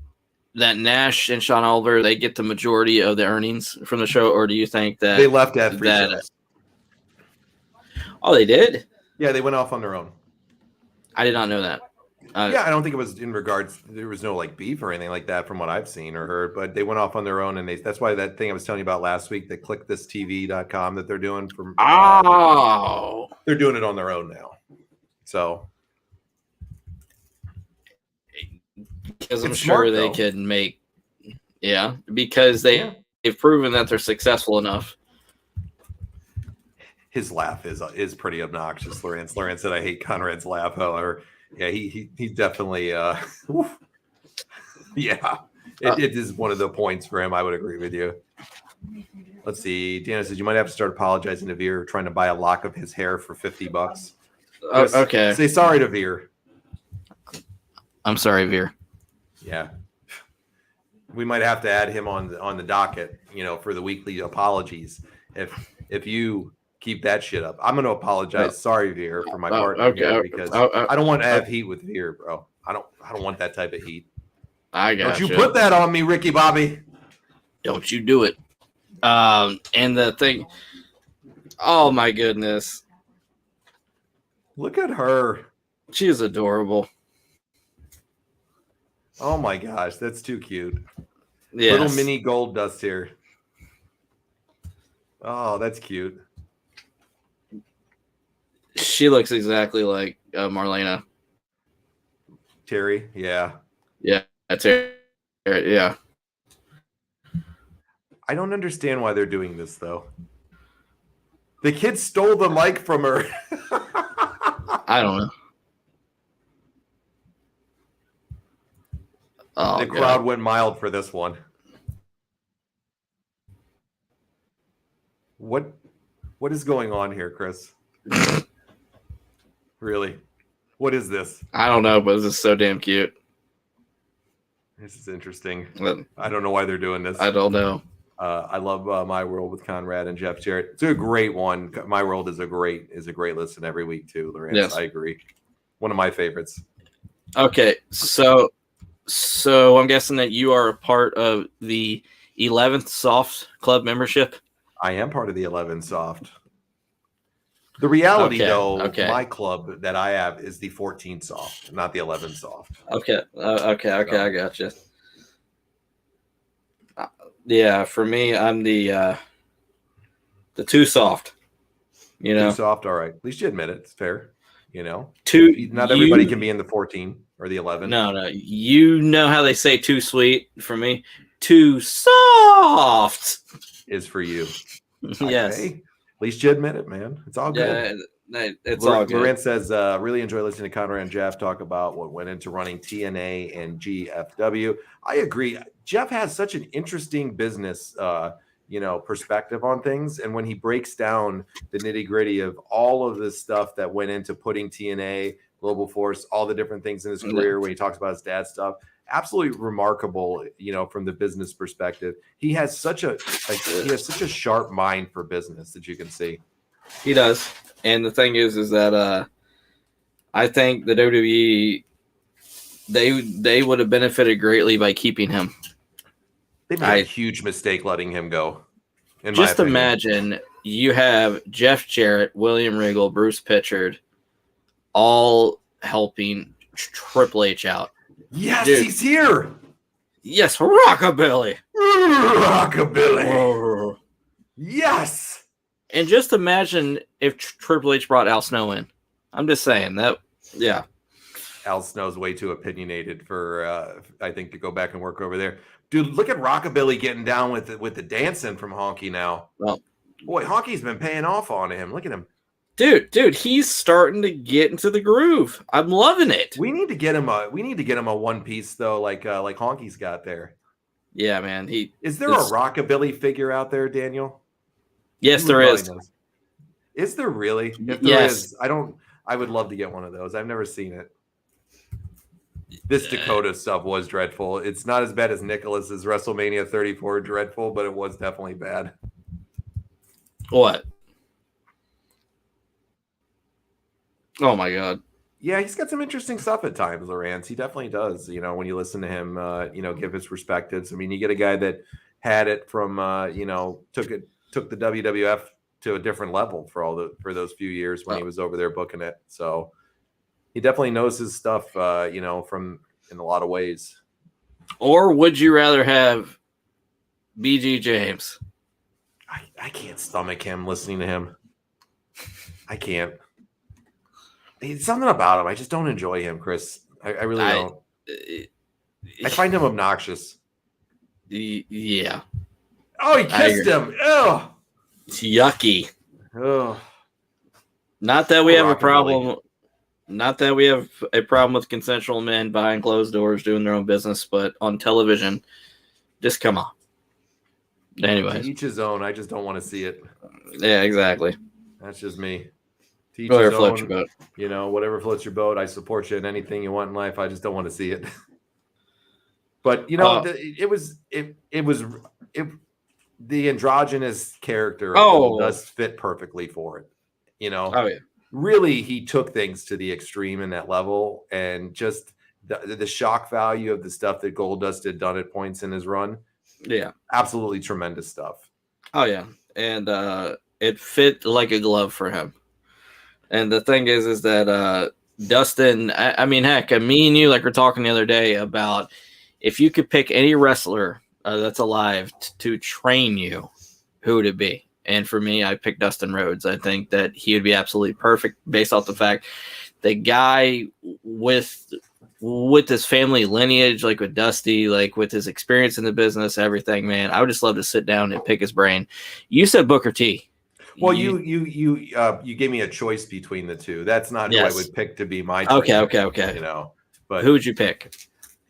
that Nash and Sean Oliver they get the majority of the earnings from the show, or do you think that they left at 3 shows? Oh, they did? Yeah, they went off on their own. I did not know that. Yeah, I don't think it was in regards. There was no like beef or anything like that from what I've seen or heard. But they went off on their own, and that's why that thing I was telling you about last week, the ClickThisTV.com that they're doing from. They're doing it on their own now. So, because I'm sure they can make, because they've proven that they're successful enough. His laugh is pretty obnoxious. Lawrence said, "I hate Conrad's laugh." However. Yeah, he definitely it is one of the points for him. I would agree with you. Let's see. Dana says you might have to start apologizing to Veer trying to buy a lock of his hair for $50. Okay. Say sorry to Veer. I'm sorry, Veer. Yeah. We might have to add him on the docket, for the weekly apologies. If you keep that shit up. I'm going to apologize. Sorry, Veer, for my partner here because I don't want to have heat with Veer, bro. I don't want that type of heat. I got Don't you put that on me, Ricky Bobby. Don't you do it. And the thing, oh my goodness. Look at her. She is adorable. Oh my gosh, that's too cute. Yes. Little mini Goldust here. Oh, that's cute. She looks exactly like Marlena. Terry, yeah. Yeah, Terry. Yeah. I don't understand why they're doing this, though. The kid stole the mic from her. I don't know. Oh, the crowd went mild for this one. What is going on here, Chris? Really? What is this? I don't know, but this is so damn cute. This is interesting. But I don't know why they're doing this. I don't know. I love My World with Conrad and Jeff Jarrett. It's a great one. My World is a great listen every week too, Lawrence. Yes. I agree. One of my favorites. Okay, so I'm guessing that you are a part of the 11th Soft Club membership. I am part of the 11 Soft. The reality, my club that I have is the 14 Soft, not the 11 Soft. Okay, I got you. Yeah, for me, I'm the 2 Soft. You know, 2 Soft. All right, at least you admit it. It's fair. You know, 2. Not everybody can be in the 14 or the 11. No. You know how they say 2 sweet for me. 2 soft is for you. Yes. Okay. At least you admit it, man. It's all good. Yeah, it's all good. Lorenz says, really enjoy listening to Conrad and Jeff talk about what went into running TNA and GFW. I agree. Jeff has such an interesting business, perspective on things. And when he breaks down the nitty gritty of all of the stuff that went into putting TNA, Global Force, all the different things in his career, when he talks about his dad's stuff, absolutely remarkable, from the business perspective. He has such a sharp mind for business that you can see. He does. And the thing is that I think the WWE they would have benefited greatly by keeping him. They made a huge mistake letting him go. Just imagine you have Jeff Jarrett, William Regal, Bruce Pritchard, all helping Triple H out. Yes, dude. He's here. Yes, Rockabilly. Rockabilly. Yes. And just imagine if Triple H brought Al Snow in. I'm just saying that. Yeah. Al Snow's way too opinionated for, I think, to go back and work over there. Dude, look at Rockabilly getting down with the dancing from Honky now. Well, boy, Honky's been paying off on him. Look at him. Dude, he's starting to get into the groove. I'm loving it. We need to get him a one piece though, like Honky's got there. Yeah, man. Is there a Rockabilly figure out there, Daniel? Yes, there is. Is there really? If there is, I would love to get one of those. I've never seen it. This Dakota stuff was dreadful. It's not as bad as Nicholas's WrestleMania 34 dreadful, but it was definitely bad. What? Oh my God. Yeah, he's got some interesting stuff at times, Lawrence. He definitely does. When you listen to him, give his perspectives. I mean, you get a guy that had it from, took the WWF to a different level for those few years when he was over there booking it. So he definitely knows his stuff, from in a lot of ways. Or would you rather have BG James? I can't stomach him listening to him. I can't. It's something about him. I just don't enjoy him, Chris. I really don't. I find him obnoxious. Yeah. Oh, he kissed him. Ugh. It's yucky. Ugh. Not that we have a problem. Not that we have a problem with consensual men behind closed doors doing their own business, but on television, just come on. Anyways. Each his own. I just don't want to see it. Yeah, exactly. That's just me. Whatever floats your boat. Whatever floats your boat. I support you in anything you want in life. I just don't want to see it. But it was the androgynous character does fit perfectly for it. Oh yeah. Really, he took things to the extreme in that level, and just the shock value of the stuff that Goldust had done at points in his run. Yeah, absolutely tremendous stuff. Oh yeah, and it fit like a glove for him. And the thing is that Dustin, I mean, heck, me and you, like we're talking the other day about if you could pick any wrestler that's alive to train you, who would it be? And for me, I picked Dustin Rhodes. I think that he would be absolutely perfect based off the fact the guy with his family lineage, like with Dusty, like with his experience in the business, everything, man, I would just love to sit down and pick his brain. You said Booker T. Well, you gave me a choice between the two. That's not who I would pick to be my choice. Okay. But who would you pick?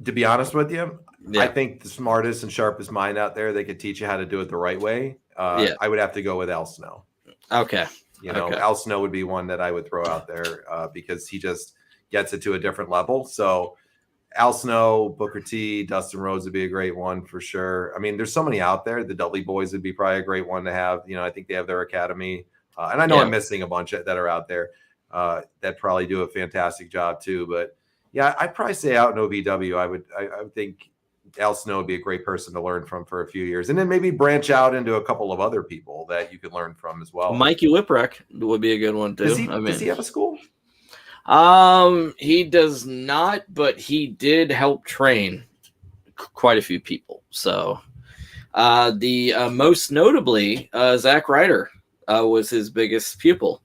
To be honest with you, I think the smartest and sharpest mind out there, they could teach you how to do it the right way. I would have to go with Al Snow. Okay. Al Snow would be one that I would throw out there because he just gets it to a different level. So Al Snow, Booker T, Dustin Rhodes would be a great one for sure. I mean, there's so many out there. The Dudley Boys would be probably a great one to have. I think they have their academy. And I know I'm missing a bunch that are out there that probably do a fantastic job too. But yeah, I'd probably say out in OVW, I would think Al Snow would be a great person to learn from for a few years. And then maybe branch out into a couple of other people that you could learn from as well. Mikey Whipwreck would be a good one too. Does he have a school? He does not, but he did help train quite a few people. So, the most notably, Zack Ryder was his biggest pupil.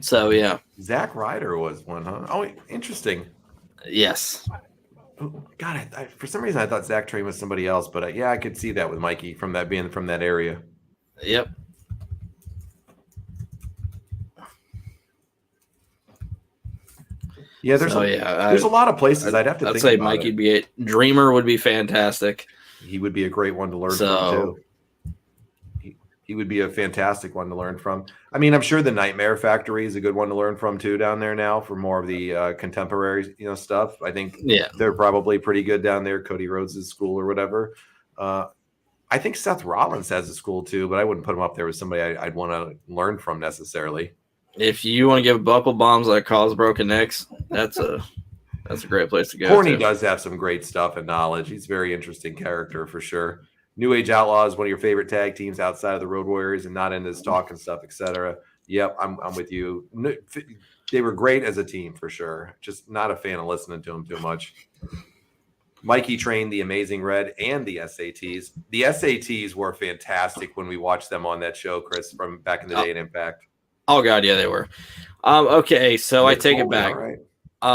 So, yeah. Zack Ryder was one, huh? Oh, interesting. Yes. God, for some reason I thought Zack trained with somebody else, but yeah, I could see that with Mikey being from that area. Yep. Yeah, there's a lot of places I'd have to think I'd say about Mikey'd be Dreamer would be fantastic. He would be a great one to learn from too. He would be a fantastic one to learn from. I mean, I'm sure the Nightmare Factory is a good one to learn from too down there now for more of the contemporary stuff. I think they're probably pretty good down there. Cody Rhodes' school or whatever. I think Seth Rollins has a school too, but I wouldn't put him up there with somebody I'd want to learn from necessarily. If you want to give buckle bombs that cause broken necks, that's a great place to go. Corny does have some great stuff and knowledge. He's a very interesting character for sure. New Age Outlaws, one of your favorite tag teams outside of the Road Warriors and not into this talk and stuff, etc. Yep, I'm with you. They were great as a team for sure. Just not a fan of listening to them too much. Mikey trained the Amazing Red and the SATs. The SATs were fantastic when we watched them on that show, Chris, from back in the day at Impact. Oh, God, yeah, they were. Okay, so I take it back. Right.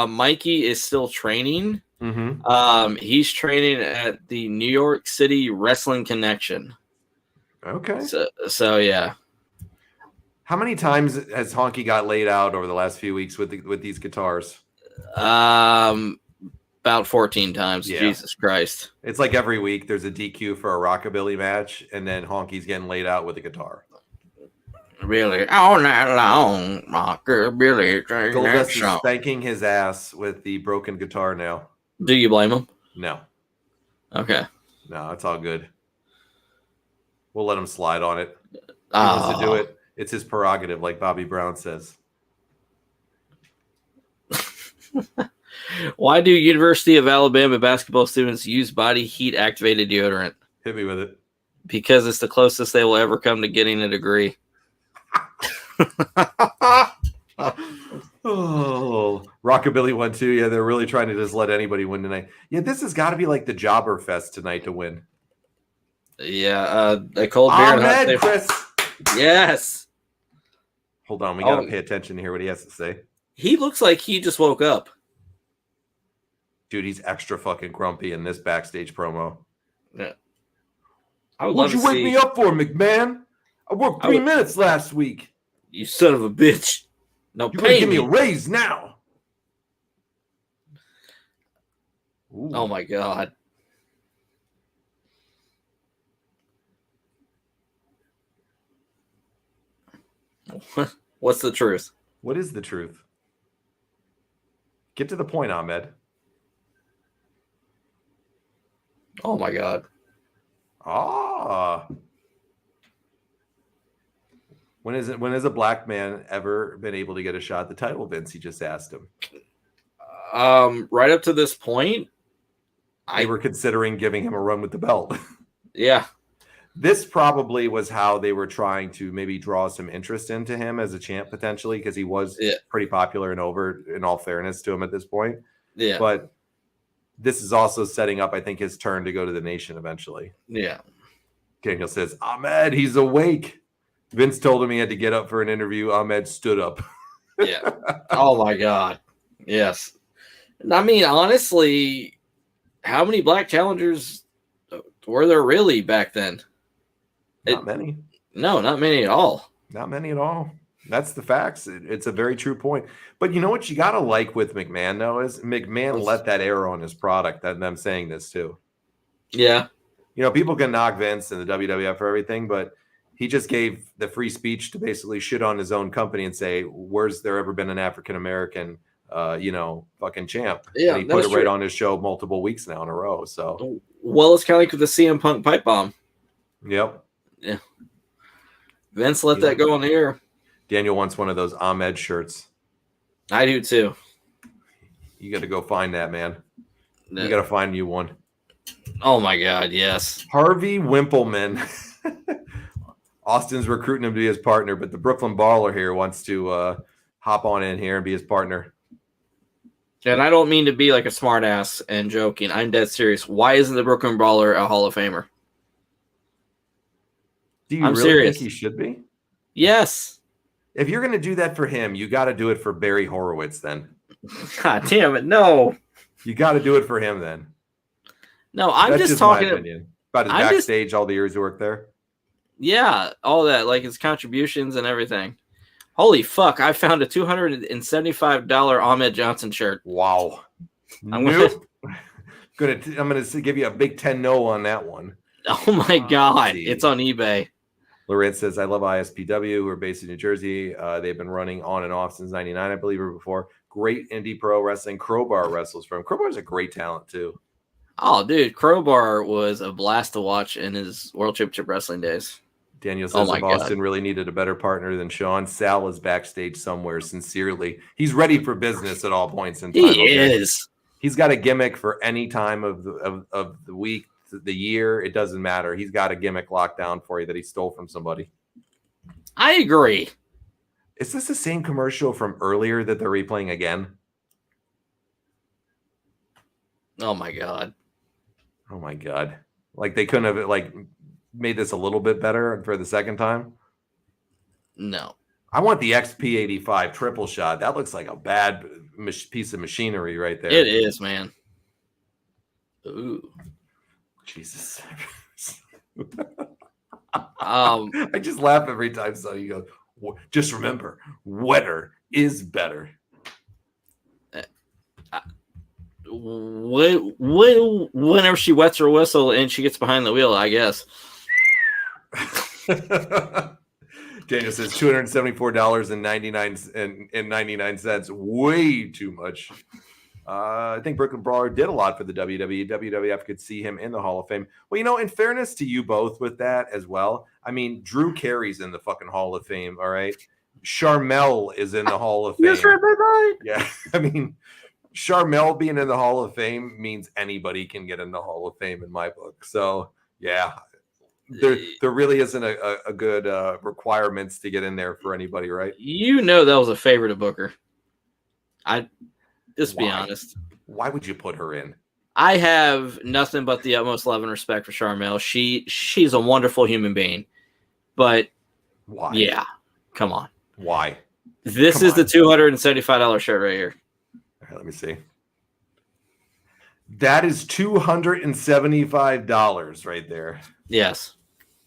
Mikey is still training. Mm-hmm. He's training at the New York City Wrestling Connection. Okay. So yeah. How many times has Honky got laid out over the last few weeks with these guitars? About 14 times. Yeah. Jesus Christ. It's like every week there's a DQ for a Rockabilly match, and then Honky's getting laid out with a guitar. Really? All night long, Rockabilly. Goldust is spanking his ass with the broken guitar now. Do you blame him? No. Okay. No, it's all good. We'll let him slide on it. He wants to do it. It's his prerogative, like Bobby Brown says. Why do University of Alabama basketball students use body heat activated deodorant? Hit me with it. Because it's the closest they will ever come to getting a degree. Oh, Rockabilly won too. Yeah, they're really trying to just let anybody win tonight. Yeah, this has got to be like the Jobber Fest tonight to win. Yeah, a cold beer. Ahmed, Chris. Yes. Hold on, we got to pay attention to hear what he has to say. He looks like he just woke up. Dude, he's extra fucking grumpy in this backstage promo. Yeah. What'd you wake me up for, McMahon? I worked 3 minutes last week. You son of a bitch. No, you're going to give me a raise now. Ooh. Oh, my God. What's the truth? What is the truth? Get to the point, Ahmed. Oh, my God. When has a black man ever been able to get a shot at the title, Vince? He just asked him. Right up to this point, they were considering giving him a run with the belt. Yeah. This probably was how they were trying to maybe draw some interest into him as a champ potentially, because he was pretty popular and over, in all fairness to him at this point. Yeah. But this is also setting up, I think, his turn to go to the Nation eventually. Yeah. Daniel says, Ahmed, he's awake. Vince told him he had to get up for an interview. Ahmed stood up. Yeah. Oh, my God. Yes. I mean, honestly, how many black challengers were there really back then? Not many. No, not many at all. Not many at all. That's the facts. It's a very true point. But you know what you got to like with McMahon, though, is McMahon let that air on his product. And I'm saying this, too. Yeah. You know, people can knock Vince and the WWF for everything, but he just gave the free speech to basically shit on his own company and say, where's there ever been an African-American fucking champ. Yeah, and he that put is it right true. on his show multiple weeks now in a row. So, Well, it's kind of like with the CM Punk pipe bomb. yep. Yeah. Vince let that go on the air. Daniel wants one of those Ahmed shirts. I do too. You got to go find that, man. No. You got to find you one. Oh my God, yes. Harvey Wimpleman. Austin's recruiting him to be his partner, but the Brooklyn Baller here wants to hop on in here and be his partner. And I don't mean to be like a smart ass and joking. I'm dead serious. Why isn't the Brooklyn Brawler a Hall of Famer? Do you I'm really serious. think he should be? Yes. If you're going to do that for him, you got to do it for Barry Horowitz then. God damn it, no. You got to do it for him then. No, I'm That's just my talking opinion. About his I'm backstage, all the years he worked there. Yeah, all that, like his contributions and everything. Holy fuck, I found a $275 Ahmed Johnson shirt. Wow. I'm gonna give you a big 10-0 on that one. Oh my God, it's on eBay. Lorenz says, I love ISPW, who are based in New Jersey. They've been running on and off since 99, I believe, or before. Great indie pro wrestling. Crowbar wrestles from. Crowbar's a great talent, too. Oh, dude, Crowbar was a blast to watch in his World Championship Wrestling days. Daniel says, my if God. Austin really needed a better partner than Sean, Sal is backstage somewhere, sincerely. He's ready for business at all points in time. He is. He's got a gimmick for any time of the week, the year. It doesn't matter. He's got a gimmick locked down for you that he stole from somebody. I agree. Is this the same commercial from earlier that they're replaying again? Oh my God. Oh my God. Like they couldn't have made this a little bit better for the second time? No. I want the XP85 triple shot. That looks like a bad piece of machinery right there. It is, man. Ooh. Jesus. I just laugh every time somebody goes, just remember, wetter is better. Whenever she wets her whistle and she gets behind the wheel, I guess. Daniel says $274.99. Way too much. I think Brooklyn Brawler did a lot for the WWE. WWF could see him in the Hall of Fame. Well, in fairness to you both with that as well, I mean, Drew Carey's in the fucking Hall of Fame, all right? Charmel is in the Hall of Fame. Yes, right. Yeah, I mean, Charmel being in the Hall of Fame means anybody can get in the Hall of Fame in my book. So, yeah, there really isn't a good requirements to get in there for anybody, right? That was a favorite of Booker. Just be honest. Why would you put her in? I have nothing but the utmost love and respect for Charmel. She's a wonderful human being. But why? Yeah, come on. Why? This is the $275 shirt right here. All right, let me see. That is $275 right there. Yes.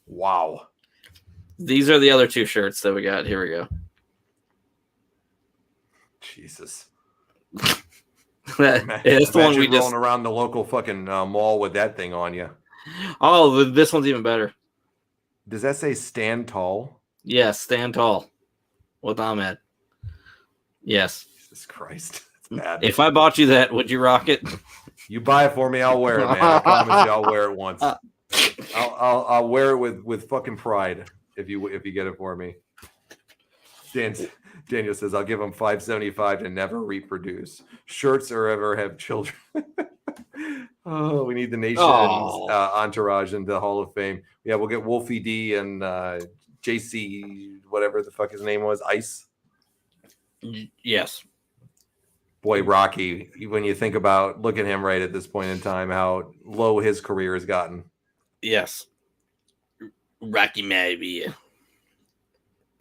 Wow. These are the other two shirts that we got. Here we go. Jesus. It's the one we rolling around the local fucking mall with that thing on you. Oh, this one's even better. Does that say stand tall? Yes, stand tall with Ahmed. Yes. Jesus Christ. That's bad. If I bought you that, would you rock it? You buy it for me, I'll wear it, man. I promise you I'll wear it once. I'll wear it with fucking pride if you get it for me. Daniel says, I'll give him $575 to never reproduce. Shirts or ever have children. Oh, we need the nation's entourage into the Hall of Fame. Yeah, we'll get Wolfie D and JC, whatever the fuck his name was, Ice. Yes. Boy, Rocky, when you think about, look at him right at this point in time, how low his career has gotten. Yes. Rocky Maivia.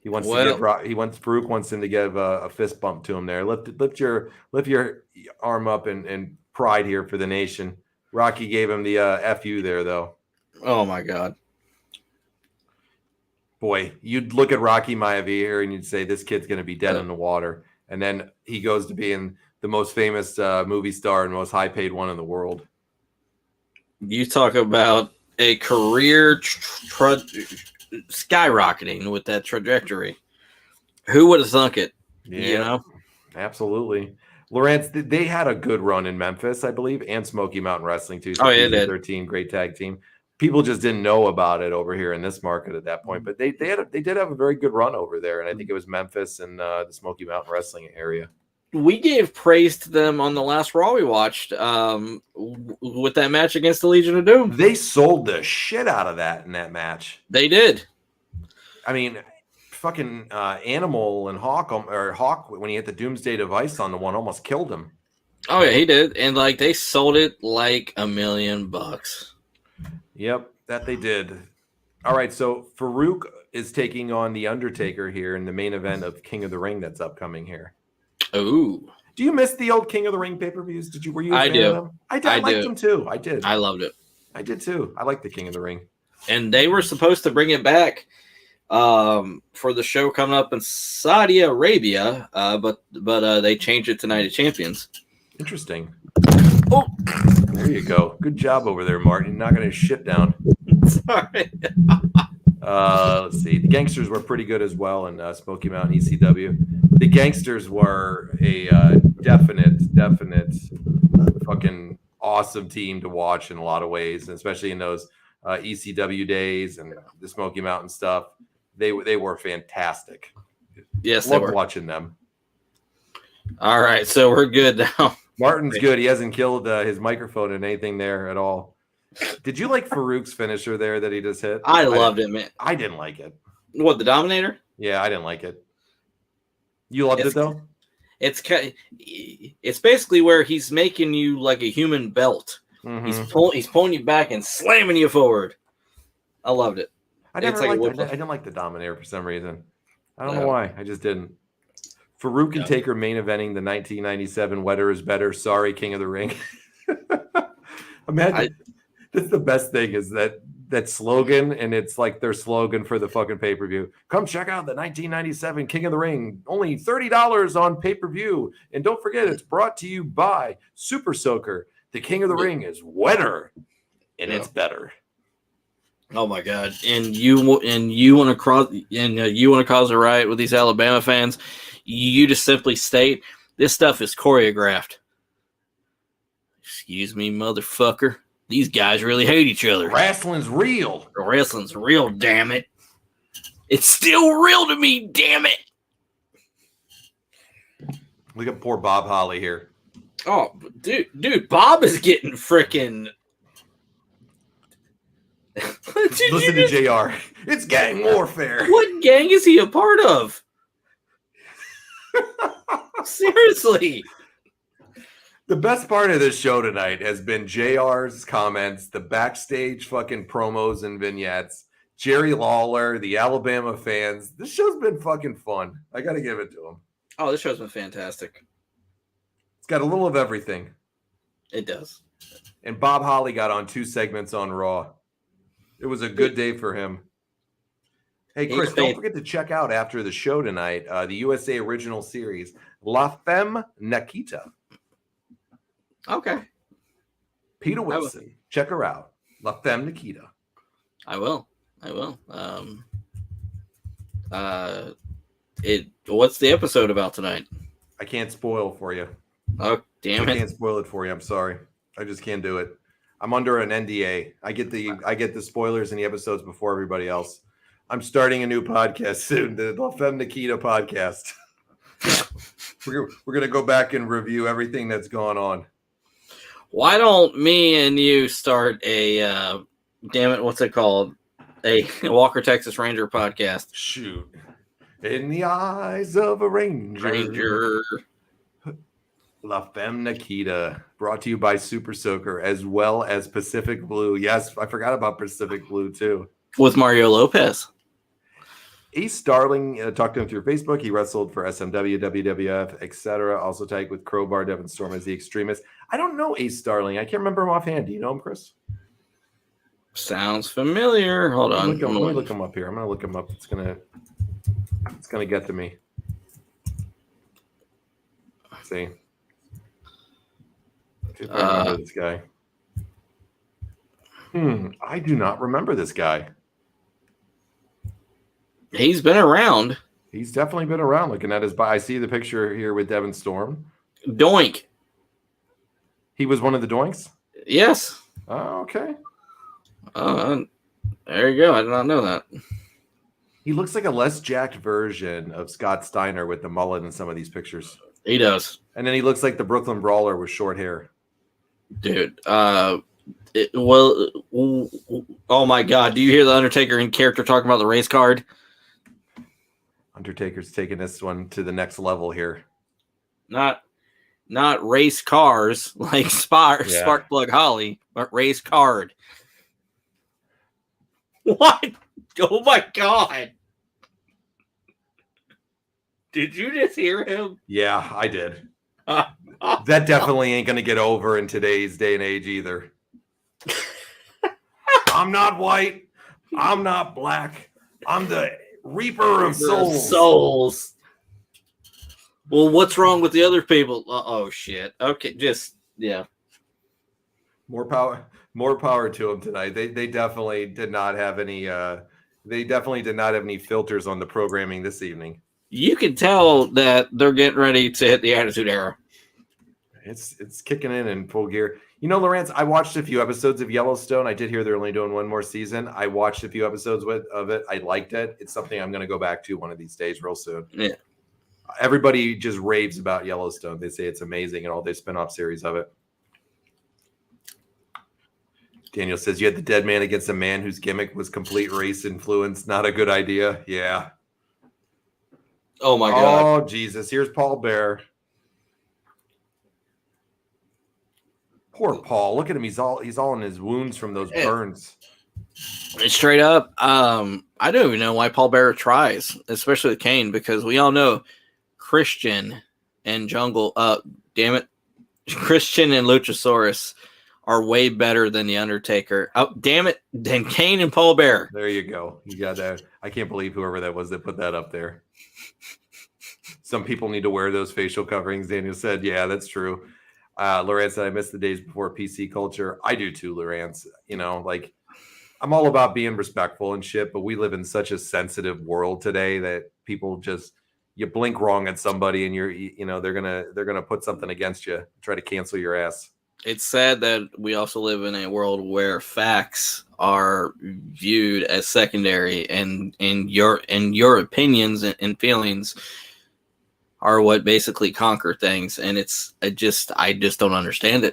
Faarooq wants him to give a fist bump to him there. Lift your arm up in pride here for the nation. Rocky gave him the FU there, though. Oh, my God. Boy, you'd look at Rocky Maivia here and you'd say, this kid's going to be dead in the water. And then he goes to being the most famous movie star and most high-paid one in the world. You talk about a career skyrocketing with that trajectory. Who would have thunk it? Yeah, absolutely. Lawrence, they had a good run in Memphis, I believe, and Smoky Mountain Wrestling too. So Oh, yeah, they did. 13 great tag team. People just didn't know about it over here in this market at that point, but they did have a very good run over there, and I think it was Memphis and the Smoky Mountain Wrestling area. We gave praise to them on the last Raw we watched with that match against the Legion of Doom. They sold the shit out of that in that match. They did. I mean, fucking Animal and Hawk when he hit the Doomsday device on the one almost killed him. Oh yeah, he did, and like they sold it like $1 million. Yep, that they did. All right, so Faarooq is taking on the Undertaker here in the main event of King of the Ring that's upcoming here. Ooh. Do you miss the old King of the Ring pay-per-views? Were you a I fan do. of them? I did. I liked them too. I did. I loved it. I did too. I like the King of the Ring. And they were supposed to bring it back for the show coming up in Saudi Arabia, but they changed it to Night of Champions. Interesting. Oh, there you go. Good job over there, Martin. Knocking his shit down. sorry. Let's see. The Gangsters were pretty good as well in Smoky Mountain ECW. The Gangsters were a definite fucking awesome team to watch in a lot of ways, and especially in those ECW days and the Smoky Mountain stuff. They were fantastic. Yes, Loved they were. watching them. All right, so we're good now. Martin's good. He hasn't killed his microphone in anything there at all. Did you like Faarooq's finisher there that he just hit? I loved it, man. I didn't like it. What, the Dominator? Yeah, I didn't like it. You loved it though? It's basically where he's making you like a human belt. Mm-hmm. He's pulling you back and slamming you forward. I loved it. I didn't like the Dominator for some reason. I don't know why. I just didn't. Faarooq and Taker main eventing the 1997 Wetter is Better. Sorry, King of the Ring. Imagine that's the best thing is that slogan, and it's like their slogan for the fucking pay-per-view. Come check out the 1997 King of the Ring. Only $30 on pay-per-view. And don't forget, it's brought to you by Super Soaker. The King of the Ring is wetter, and it's better. Oh my God! And you want to cause a riot with these Alabama fans? You just simply state this stuff is choreographed. Excuse me, motherfucker. These guys really hate each other. Wrestling's real. Wrestling's real, damn it. It's still real to me, damn it. Look at poor Bob Holly here. Oh, dude, Bob is getting freaking. Listen to JR. It's gang warfare. What gang is he a part of? Seriously. The best part of this show tonight has been JR's comments, the backstage fucking promos and vignettes, Jerry Lawler, the Alabama fans. This show's been fucking fun. I got to give it to him. Oh, this show's been fantastic. It's got a little of everything. It does. And Bob Holly got on 2 segments on Raw. It was a good day for him. Hey, Chris, don't forget to check out after the show tonight the USA Original Series, La Femme Nikita. Okay. Peter Wilson. Check her out. La Femme Nikita. I will. What's the episode about tonight? I can't spoil for you. Oh, damn it. I can't spoil it for you. I'm sorry. I just can't do it. I'm under an NDA. I get the spoilers in the episodes before everybody else. I'm starting a new podcast soon, the La Femme Nikita podcast. We're going to go back and review everything that's gone on. Why don't me and you start a, what's it called? A Walker, Texas Ranger podcast. Shoot. In the eyes of a ranger. La Femme Nikita, brought to you by Super Soaker, as well as Pacific Blue. Yes, I forgot about Pacific Blue, too. With Mario Lopez. Ace Starling, talked to him through Facebook. He wrestled for SMW, WWF, etc. Also tagged with Crowbar, Devin Storm as the Extremist. I don't know Ace Starling. I can't remember him offhand. Do you know him, Chris? Sounds familiar. Hold on. Let me look him up here. I'm going to look him up. It's gonna get to me. Let's see. I remember this guy. I do not remember this guy. He's been around. He's definitely been around. Looking at his bio, I see the picture here with Devin Storm. Doink. He was one of the Doinks? Yes. Oh, okay. There you go. I did not know that. He looks like a less jacked version of Scott Steiner with the mullet in some of these pictures. He does. And then he looks like the Brooklyn Brawler with short hair. Dude. Oh my God. Do you hear the Undertaker in character talking about the race card? Undertaker's taking this one to the next level here. Not race cars like Sparkplug Holly, but race card. What? Oh my God. Did you just hear him? Yeah, I did. That definitely ain't going to get over in today's day and age either. I'm not white. I'm not black. I'm the Reaper of Souls. Well, what's wrong with the other people? Oh, shit. Okay, yeah. More power to them tonight. They definitely did not have any filters on the programming this evening. You can tell that they're getting ready to hit the Attitude Era. It's kicking in full gear. You know, Lawrence, I watched a few episodes of Yellowstone. I did hear they're only doing one more season. I watched a few episodes of it. I liked it. It's something I'm going to go back to one of these days real soon. Yeah. Everybody just raves about Yellowstone. They say it's amazing and all the spin-off series of it. Daniel says, you had the dead man against a man whose gimmick was complete race influence. Not a good idea. Yeah. Oh, my God. Oh, Jesus. Here's Paul Bear. Poor Paul. Look at him. He's all in his wounds from those burns. Straight up. I don't even know why Paul Bearer tries, especially with Kane, because we all know Christian and Jungle. Damn it. Christian and Luchasaurus are way better than the Undertaker. Oh, damn it. Than Kane and Paul Bearer. There you go. You got that. I can't believe whoever that was that put that up there. Some people need to wear those facial coverings. Daniel said, yeah, that's true. Lawrence said, I miss the days before PC culture. I do too, Lawrence. You know, like, I'm all about being respectful and shit, but we live in such a sensitive world today that people just, you blink wrong at somebody and they're gonna put something against you, try to cancel your ass. It's sad that we also live in a world where facts are viewed as secondary, and your opinions and feelings are what basically conquer things, and I just don't understand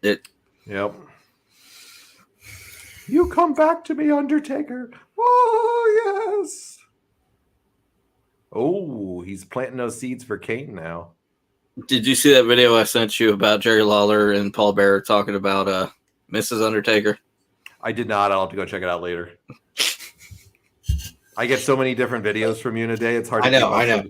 it. Yep. You come back to me, Undertaker. Oh yes. Oh, he's planting those seeds for Kane now. Did you see that video I sent you about Jerry Lawler and Paul Bearer talking about Mrs. Undertaker? I did not. I'll have to go check it out later. I get so many different videos from you in a day. It's hard to keep up. I know.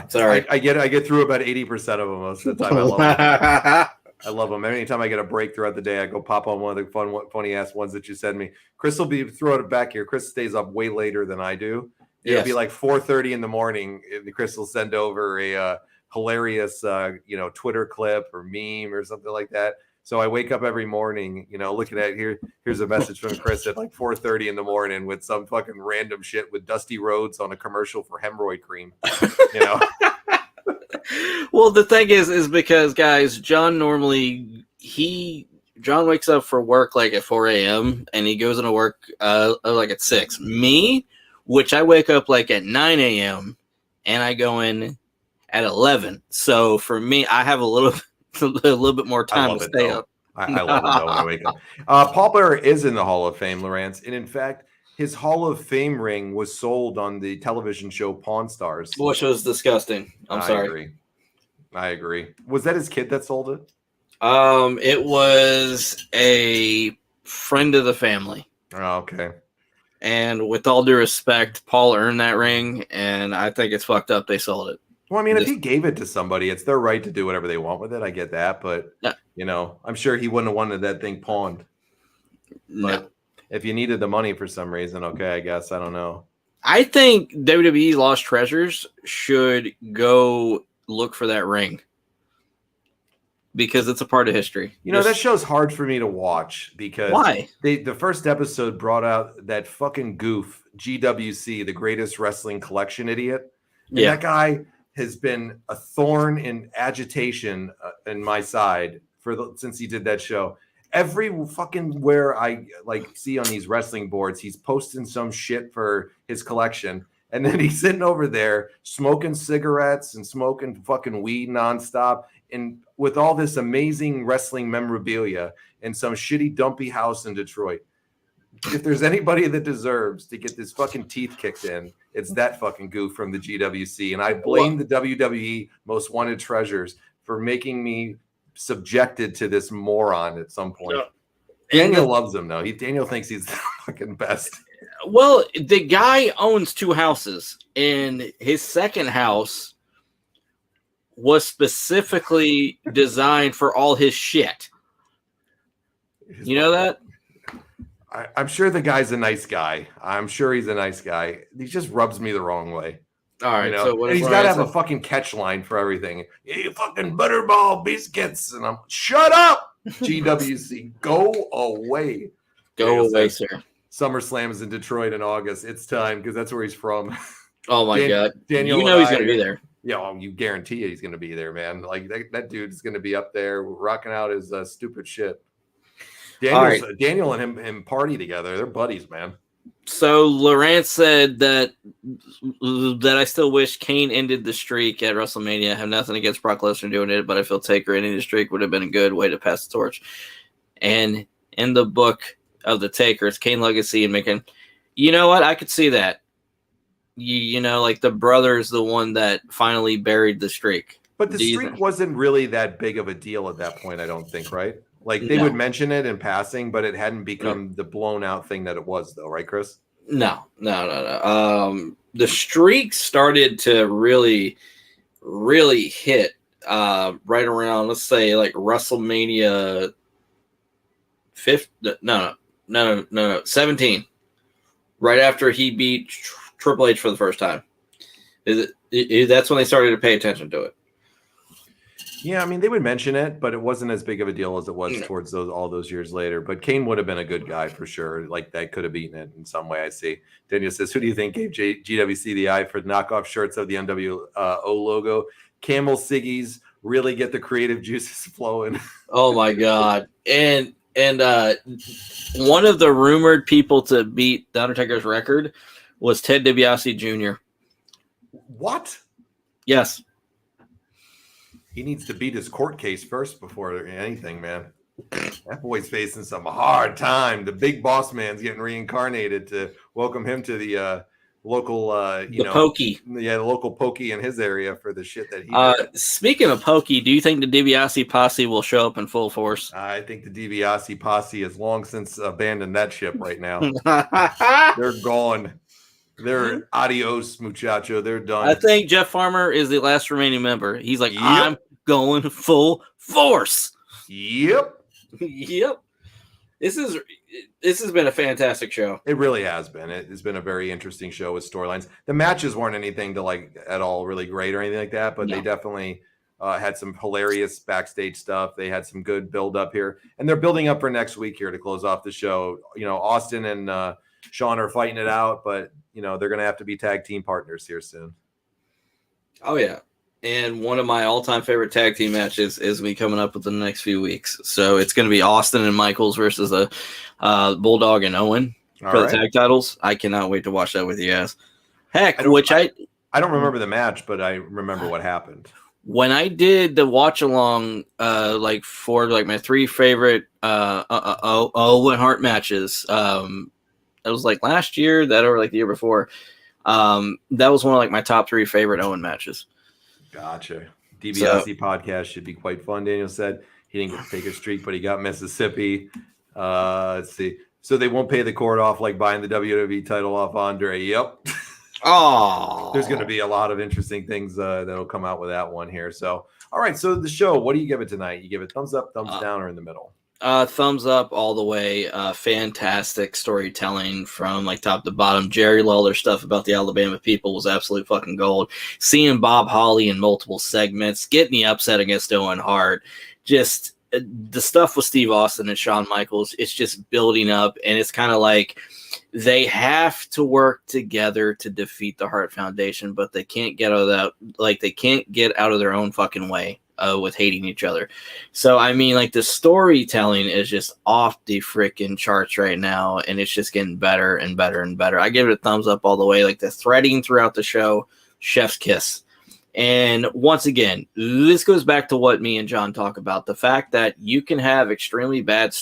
Sorry. I get through about 80% of them most of the time. I love them. I love them. Anytime I get a break throughout the day, I go pop on one of the funny ass ones that you send me. Chris will be throwing it back here. Chris stays up way later than I do. It'll be like 4:30 in the morning. And Chris will send over a hilarious, Twitter clip or meme or something like that. So I wake up every morning, looking at here's a message from Chris at like 4:30 in the morning with some fucking random shit with Dusty Rhodes on a commercial for hemorrhoid cream. Well, the thing is because guys, John wakes up for work like at 4 a.m. and he goes into work like at 6. Me, which I wake up like at 9 a.m. and I go in at 11. So for me, I have a little bit more time to stay up. I love it though when I wake up. Paul Bearer is in the Hall of Fame, Lawrence, and in fact, his Hall of Fame ring was sold on the television show Pawn Stars, which was disgusting. I'm sorry. I agree. Was that his kid that sold it? It was a friend of the family. Oh, okay. And with all due respect, Paul earned that ring, and I think it's fucked up they sold it. Well, I mean, if he gave it to somebody, it's their right to do whatever they want with it. I get that, but I'm sure he wouldn't have wanted that thing pawned. No. But if you needed the money for some reason, okay, I guess. I don't know. I think WWE Lost Treasures should go look for that ring because it's a part of history. That show's hard for me to watch because why? The first episode brought out that fucking goof, GWC, the Greatest Wrestling Collection idiot. And that guy has been a thorn in agitation in my side since he did that show. Every fucking where I see on these wrestling boards, he's posting some shit for his collection. And then he's sitting over there smoking cigarettes and smoking fucking weed nonstop, and with all this amazing wrestling memorabilia in some shitty dumpy house in Detroit. If there's anybody that deserves to get this fucking teeth kicked in, it's that fucking goof from the GWC. And I blame the WWE Most Wanted Treasures for making me subjected to this moron at some point. Daniel loves him though. Daniel thinks he's the fucking best. Well, the guy owns 2 houses, and his second house was specifically designed for all his shit. You know that? I'm sure the guy's a nice guy. I'm sure he's a nice guy. He just rubs me the wrong way. All right. So what he's got to have a fucking catch line for everything. You fucking butterball biscuits. And I'm shut up. GWC, go away. Go away, sir. SummerSlam is in Detroit in August. It's time because that's where he's from. Oh my God. Daniel, you know he's going to be there. Yeah, you guarantee he's going to be there, man. Like that dude's going to be up there rocking out his stupid shit. Daniel and him party together. They're buddies, man. So Lawrence said that I still wish Kane ended the streak at WrestleMania. I have nothing against Brock Lesnar doing it, but I feel Taker ending the streak would have been a good way to pass the torch. And in the book of the Taker, it's Kane Legacy and making. You know what? I could see that. You know, like the brother is the one that finally buried the streak. But the streak wasn't really that big of a deal at that point, I don't think, right? Like they would mention it in passing, but it hadn't become the blown out thing that it was, though, right, Chris? No. The streak started to really hit right around, let's say, like WrestleMania 17. Right after he beat Triple H for the first time. That's when they started to pay attention to it. Yeah, I mean, they would mention it, but it wasn't as big of a deal as it was towards all those years later. But Kane would have been a good guy for sure. Like, that could have beaten it in some way, I see. Daniel says, who do you think gave GWC the eye for the knockoff shirts of the NWO logo? Camel Siggies really get the creative juices flowing. Oh, my God. And one of the rumored people to beat The Undertaker's record was Ted DiBiase Jr. What? Yes. He needs to beat his court case first before anything, man. That boy's facing some hard time. The big boss man's getting reincarnated to welcome him to the local, Pokey. Yeah, the local Pokey in his area for the shit that he did. Speaking of Pokey, do you think the DiBiase posse will show up in full force? I think the DiBiase posse has long since abandoned that ship right now. They're gone. They're adios, muchacho. They're done. I think Jeff Farmer is the last remaining member. He's like, I'm going full force. Yep. This has been a fantastic show. It really has been. It has been a very interesting show with storylines. The matches weren't anything to like at all really great or anything like that, but they definitely had some hilarious backstage stuff. They had some good build up here, and they're building up for next week here to close off the show. You know, Austin and Sean are fighting it out, but you know, they're going to have to be tag team partners here soon. Oh, yeah. And one of my all-time favorite tag team matches is me coming up within the next few weeks. So it's going to be Austin and Michaels versus the Bulldog and Owen for the tag titles. I cannot wait to watch that with you guys. Heck, I don't remember the match, but I remember what happened. When I did the watch-along for my 3 favorite Owen Hart matches, it was like last year, or like the year before. That was one of like my top 3 favorite Owen matches. Gotcha. DiBiase podcast should be quite fun. Daniel said he didn't get to take a streak, but he got Mississippi. Let's see. So they won't pay the court off like buying the WWE title off Andre. Yep. Oh, there's going to be a lot of interesting things that'll come out with that one here. So, all right. So the show, what do you give it tonight? You give it thumbs up, thumbs down, or in the middle? Thumbs up all the way. Fantastic storytelling from like top to bottom. Jerry Lawler stuff about the Alabama people was absolute fucking gold. Seeing Bob Holly in multiple segments, getting the upset against Owen Hart, just the stuff with Steve Austin and Shawn Michaels, it's just building up, and it's kind of like they have to work together to defeat the Hart Foundation, but they can't get out of that. Like, they can't get out of their own fucking way with hating each other. So, I mean, like, the storytelling is just off the freaking charts right now, and it's just getting better and better and better. I give it a thumbs up all the way. Like, the threading throughout the show, chef's kiss. And once again, this goes back to what me and John talk about, the fact that you can have extremely bad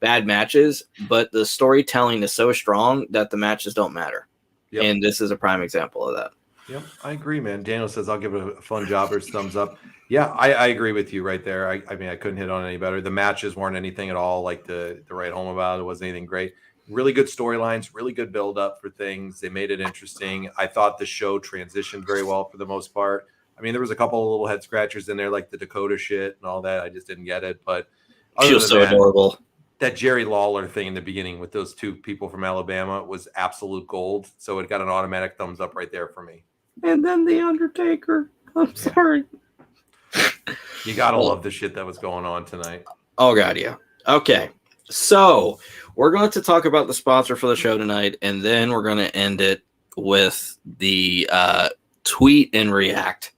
matches, but the storytelling is so strong that the matches don't matter. Yep. And this is a prime example of that. Yep, I agree, man. Daniel says, I'll give it a fun jobbers thumbs up. Yeah, I agree with you right there. I mean, I couldn't hit on any better. The matches weren't anything at all like to write home about. It wasn't anything great. Really good storylines, really good build up for things. They made it interesting. I thought the show transitioned very well for the most part. I mean, there was a couple of little head scratchers in there, like the Dakota shit and all that. I just didn't get it. But she was so adorable. That Jerry Lawler thing in the beginning with those two people from Alabama was absolute gold. So it got an automatic thumbs up right there for me. And then the Undertaker. I'm sorry. You gotta love the shit that was going on tonight. Oh God, yeah. Okay, so we're going to talk about the sponsor for the show tonight, and then we're going to end it with the tweet and react.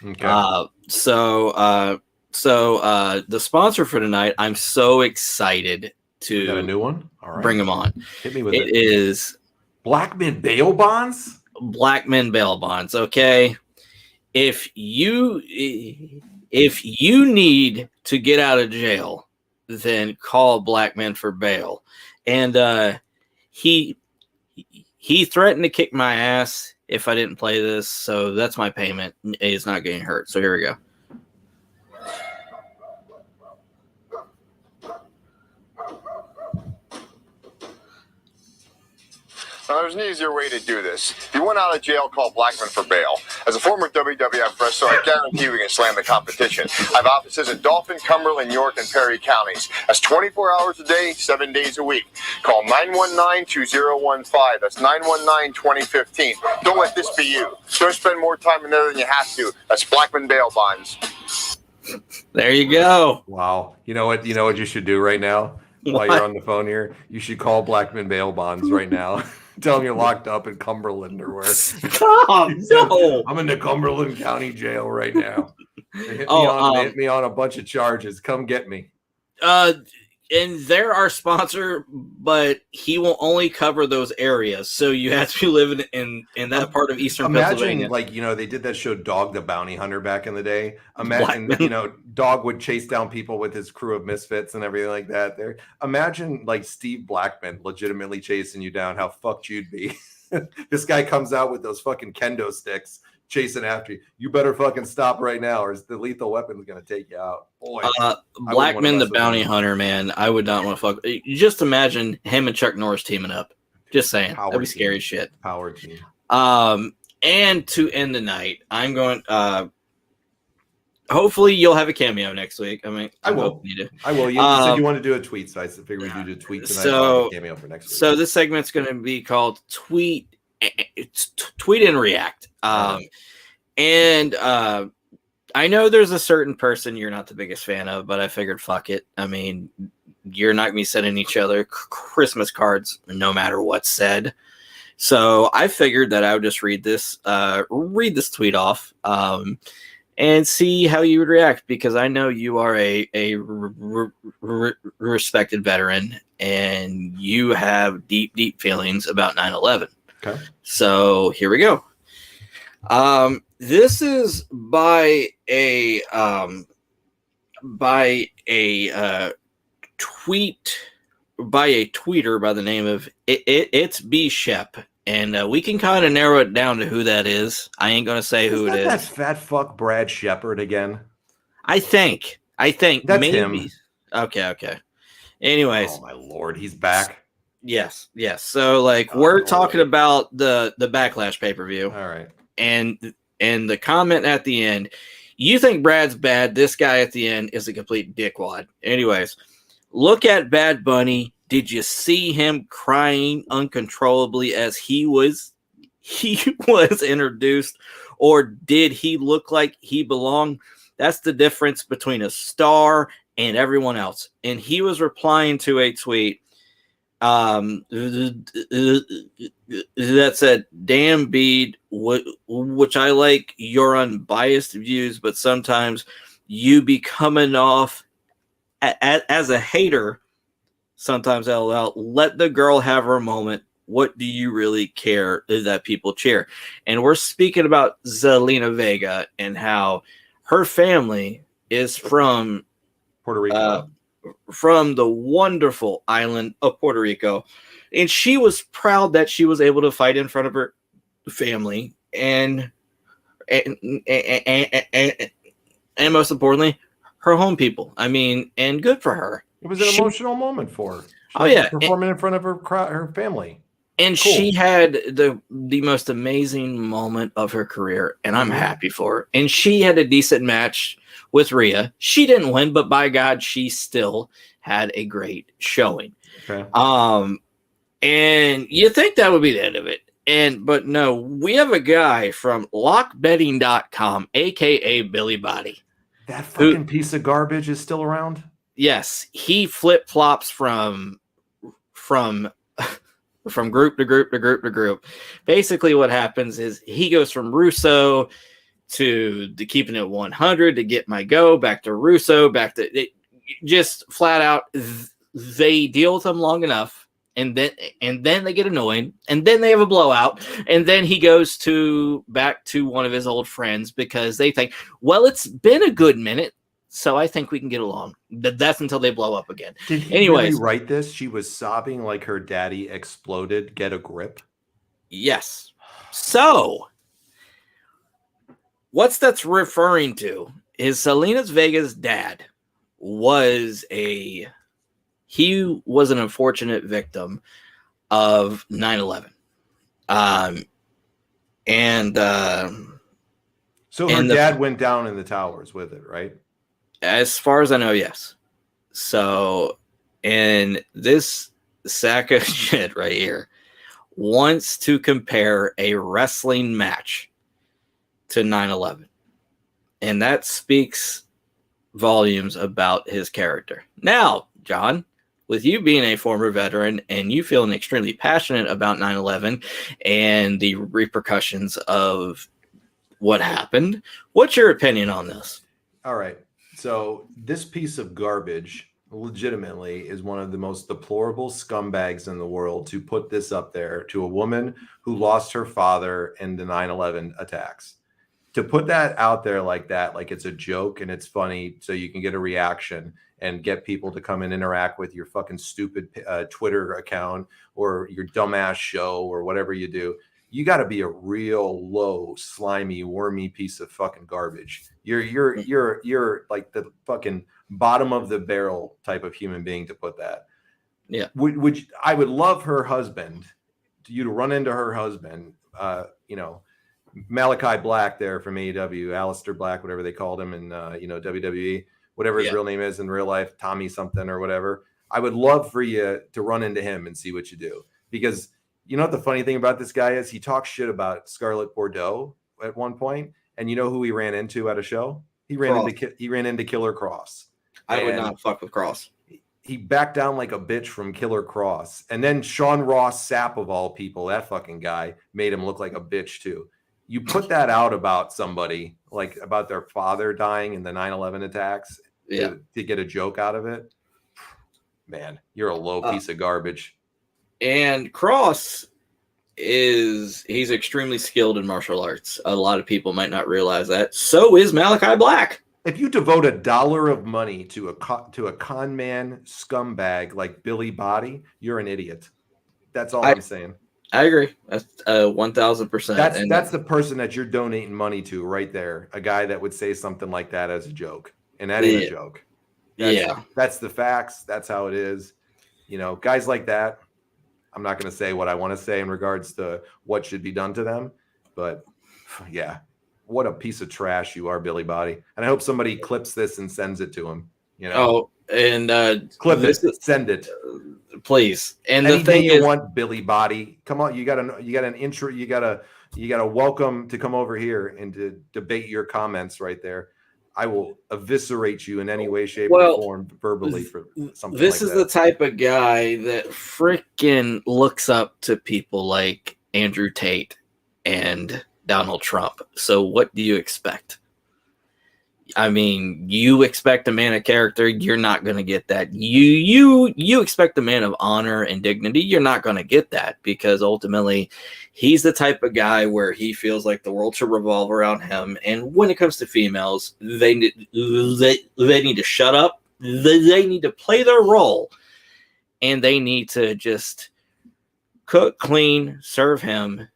Okay. So the sponsor for tonight, I'm so excited to got a new one. All right, bring them on. Hit me with it. It is Blackman bail bonds. Blackman bail bonds. Okay. If you need to get out of jail, then call Blackman for bail. And he threatened to kick my ass if I didn't play this, so that's my payment. He's not getting hurt. So here we go. Now, there's an easier way to do this. If you want out of jail, call Blackman for bail. As a former WWF wrestler, I guarantee we can slam the competition. I have offices in Dauphin, Cumberland, York, and Perry counties. That's 24 hours a day, 7 days a week. Call 919-2015. That's 919-2015. Don't let this be you. Don't spend more time in there than you have to. That's Blackman bail bonds. There you go. Wow. You know what you should do right now? While you're on the phone here, you should call Blackman bail bonds right now. Tell them you're locked up in Cumberland or where. Stop! No, I'm in the Cumberland County Jail right now. Hit me on a bunch of charges. Come get me. And they're our sponsor, but he will only cover those areas. So you have to be living in that part of Eastern Pennsylvania. Imagine, they did that show Dog the Bounty Hunter back in the day. Imagine, Dog would chase down people with his crew of misfits and everything like that. Imagine, Steve Blackman legitimately chasing you down, how fucked you'd be. This guy comes out with those fucking kendo sticks chasing after you. You better fucking stop right now, or the lethal weapon's gonna take you out. Boy, Blackman the Bounty Hunter, man. I would not want to fuck. Just imagine him and Chuck Norris teaming up. Just saying, that'd be scary shit. Power team. And to end the night, I'm going. Hopefully, you'll have a cameo next week. I mean, I will. You do. I will. You said you want to do a tweet, so I figured we'd do a tweet tonight. So, a cameo for next week. So this segment's going to be called Tweet. It's tweet and react. And I know there's a certain person you're not the biggest fan of, but I figured fuck it. I mean, you're not going to be sending each other Christmas cards no matter what's said. So I figured that I would just read this tweet off and see how you would react, because I know you are a respected veteran and you have deep feelings about 9/11. Okay. So here we go. This is by a tweeter by the name of it's B Shep, and we can kind of narrow it down to who that is. I ain't gonna say who it is. That fat fuck Brad Shepard again. I think that's maybe him. Okay. Anyways, oh my lord, he's back. Yes. So we're talking about the Backlash pay-per-view. All right. And the comment at the end, you think Brad's bad, this guy at the end is a complete dickwad. Anyways, look at Bad Bunny. Did you see him crying uncontrollably as he was introduced, or did he look like he belonged? That's the difference between a star and everyone else. And he was replying to a tweet that said, "Damn Bede, which I like your unbiased views, but sometimes you be coming off as a hater. Sometimes LOL. Let the girl have her moment. What do you really care that people cheer?" And we're speaking about Zelina Vega and how her family is from Puerto Rico. From the wonderful island of Puerto Rico. And she was proud that she was able to fight in front of her family and most importantly, her home people. I mean, and good for her. It was an emotional moment for her. Performing in front of her family. And cool. She had the most amazing moment of her career, and I'm happy for her. And she had a decent match with Rhea. She didn't win, but by God, she still had a great showing. Okay. And you think that would be the end of it. But no, we have a guy from lockbetting.com, aka Billy Body. That fucking piece of garbage is still around? Yes. He flip-flops from group to group to group to group. Basically what happens is he goes from Russo to the Keeping It 100 to Get My Go, back to Russo, back to just flat out. They deal with him long enough, and then they get annoying, and then they have a blowout, and then he goes back to one of his old friends because they think, well, it's been a good minute, so I think we can get along. That's until they blow up again. Did he really write this? She was sobbing like her daddy exploded. Get a grip. Yes. So what's that's referring to is Zelina Vega's dad was an unfortunate victim of 9/11. So her dad went down in the towers with it, right? As far as I know, yes. So, and this sack of shit right here wants to compare a wrestling match to 9/11. And that speaks volumes about his character. Now, John, with you being a former veteran and you feeling extremely passionate about 9/11 and the repercussions of what happened, what's your opinion on this? All right. So this piece of garbage legitimately is one of the most deplorable scumbags in the world to put this up there to a woman who lost her father in the 9/11 attacks. To put that out there like that, like it's a joke and it's funny so you can get a reaction and get people to come and interact with your fucking stupid Twitter account or your dumbass show or whatever you do. You got to be a real low, slimy, wormy piece of fucking garbage. You're like the fucking bottom of the barrel type of human being to put that. Yeah. I would love her husband, you to run into her husband, Malachi Black there from AEW, Aleister Black, whatever they called him in WWE, whatever his real name is in real life, Tommy something or whatever. I would love for you to run into him and see what you do, because you know what the funny thing about this guy is? He talks shit about Scarlett Bordeaux at one point, and you know who he ran into at a show? He ran into Killer Cross. I would not fuck with Cross. He backed down like a bitch from Killer Cross, and then Sean Ross Sapp of all people, that fucking guy, made him look like a bitch too. You put that out about somebody, like about their father dying in the 9/11 attacks, to get a joke out of it. Man, you're a low piece of garbage. And Cross he's extremely skilled in martial arts. A lot of people might not realize that. So is Malachi Black. If you devote $1 of money to a con man scumbag like Billy Body, you're an idiot. That's all I'm saying. I agree. That's 1,000%. That's the person that you're donating money to right there. A guy that would say something like that as a joke, and that ain't a joke. That's the facts. That's how it is. You know, guys like that. I'm not going to say what I want to say in regards to what should be done to them, but yeah, what a piece of trash you are, Billy Body. And I hope somebody clips this and sends it to him. You know, clip it, send it, please. And anything the thing you is, want, Billy Body, come on. You got an intro. You got a welcome to come over here and to debate your comments right there. I will eviscerate you in any way, shape, Well, or form verbally for something This like is that. the type of guy that freaking looks up to people like Andrew Tate and Donald Trump. So what do you expect? I mean, you expect a man of character, you're not going to get that. You expect a man of honor and dignity, you're not going to get that, because ultimately he's the type of guy where he feels like the world should revolve around him. And when it comes to females, they need to shut up. They need to play their role, and they need to just cook, clean, serve him,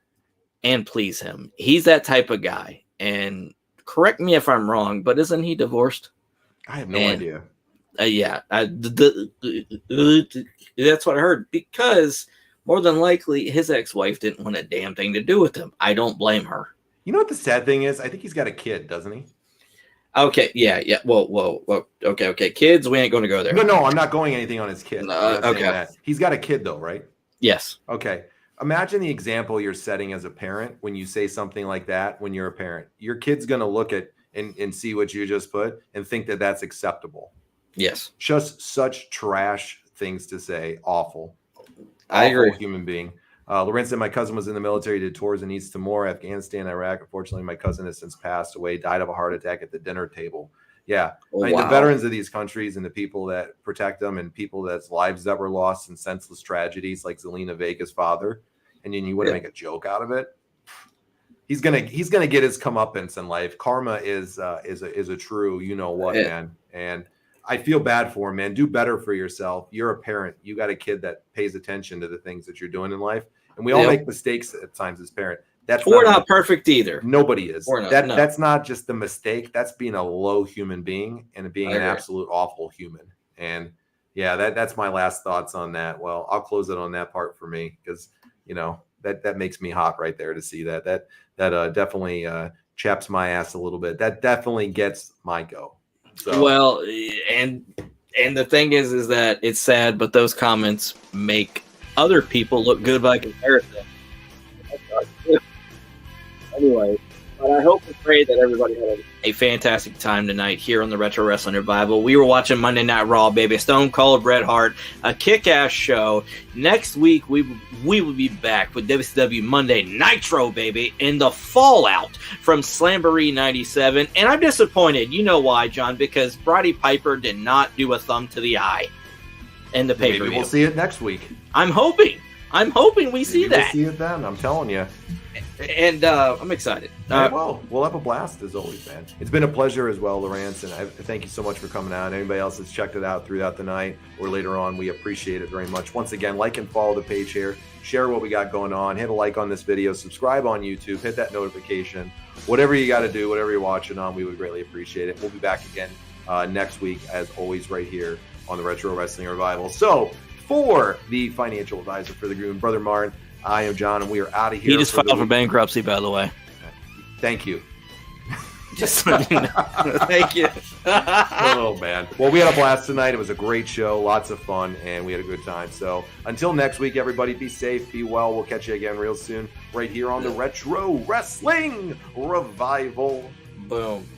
and please him. He's that type of guy. And correct me if I'm wrong, but isn't he divorced? I have no idea. Yeah, that's what I heard, because more than likely his ex-wife didn't want a damn thing to do with him. I don't blame her. You know what the sad thing is? I think he's got a kid, doesn't he? Okay, yeah. Whoa. Okay. Kids, we ain't going to go there. No, I'm not going anything on his kid. Okay. He's got a kid though, right? Yes. Okay. Imagine the example you're setting as a parent when you say something like that when you're a parent. Your kid's going to look at and see what you just put and think that that's acceptable. Yes. Just such trash things to say. Awful. I agree. Human being. Lorenz said my cousin was in the military, did tours in East Timor, Afghanistan, Iraq. Unfortunately, my cousin has since passed away, died of a heart attack at the dinner table. Yeah. Oh, I mean, wow. The veterans of these countries and the people that protect them and people that's lives that were lost in senseless tragedies like Zelina Vega's father. And then you want to make a joke out of it. He's gonna get his comeuppance in life. Karma is a true man. And I feel bad for him, man. Do better for yourself. You're a parent. You got a kid that pays attention to the things that you're doing in life. And we all make mistakes at times as parents. We're not perfect either. Nobody is. No. That's not just a mistake. That's being a low human being and being an absolute awful human. And yeah, that's my last thoughts on that. Well, I'll close it on that part for me because that makes me hot right there to see that. That definitely chaps my ass a little bit. That definitely gets my go. So. Well, and the thing is that it's sad, but those comments make other people look good by comparison. Anyway, but I hope and pray that everybody had a fantastic time tonight here on the Retro Wrestling Revival. We were watching Monday Night Raw, baby. Stone Cold Bret Hart, a kick-ass show. Next week, we will be back with WCW Monday Nitro, baby, and the fallout from Slamboree 97. And I'm disappointed. You know why, John? Because Roddy Piper did not do a thumb to the eye in the pay-per-view. Maybe we'll see it next week. I'm hoping we see that. We'll see it then. I'm telling you. And I'm excited. We'll have a blast as always, man. It's been a pleasure as well, Lawrence, and I thank you so much for coming out. Anybody else that's checked it out throughout the night or later on, we appreciate it very much. Once again, like and follow the page here. Share what we got going on. Hit a like on this video. Subscribe on YouTube. Hit that notification. Whatever you got to do, whatever you're watching on, we would greatly appreciate it. We'll be back again next week, as always, right here on the Retro Wrestling Revival. So, for the financial advisor for the Goon, Brother Martin, I am John, and we are out of here. He just filed for bankruptcy, by the way. Thank you. Just so you know. Thank you. Oh, man. Well, we had a blast tonight. It was a great show, lots of fun, and we had a good time. So until next week, everybody, be safe, be well. We'll catch you again real soon right here on the Retro Wrestling Revival. Boom.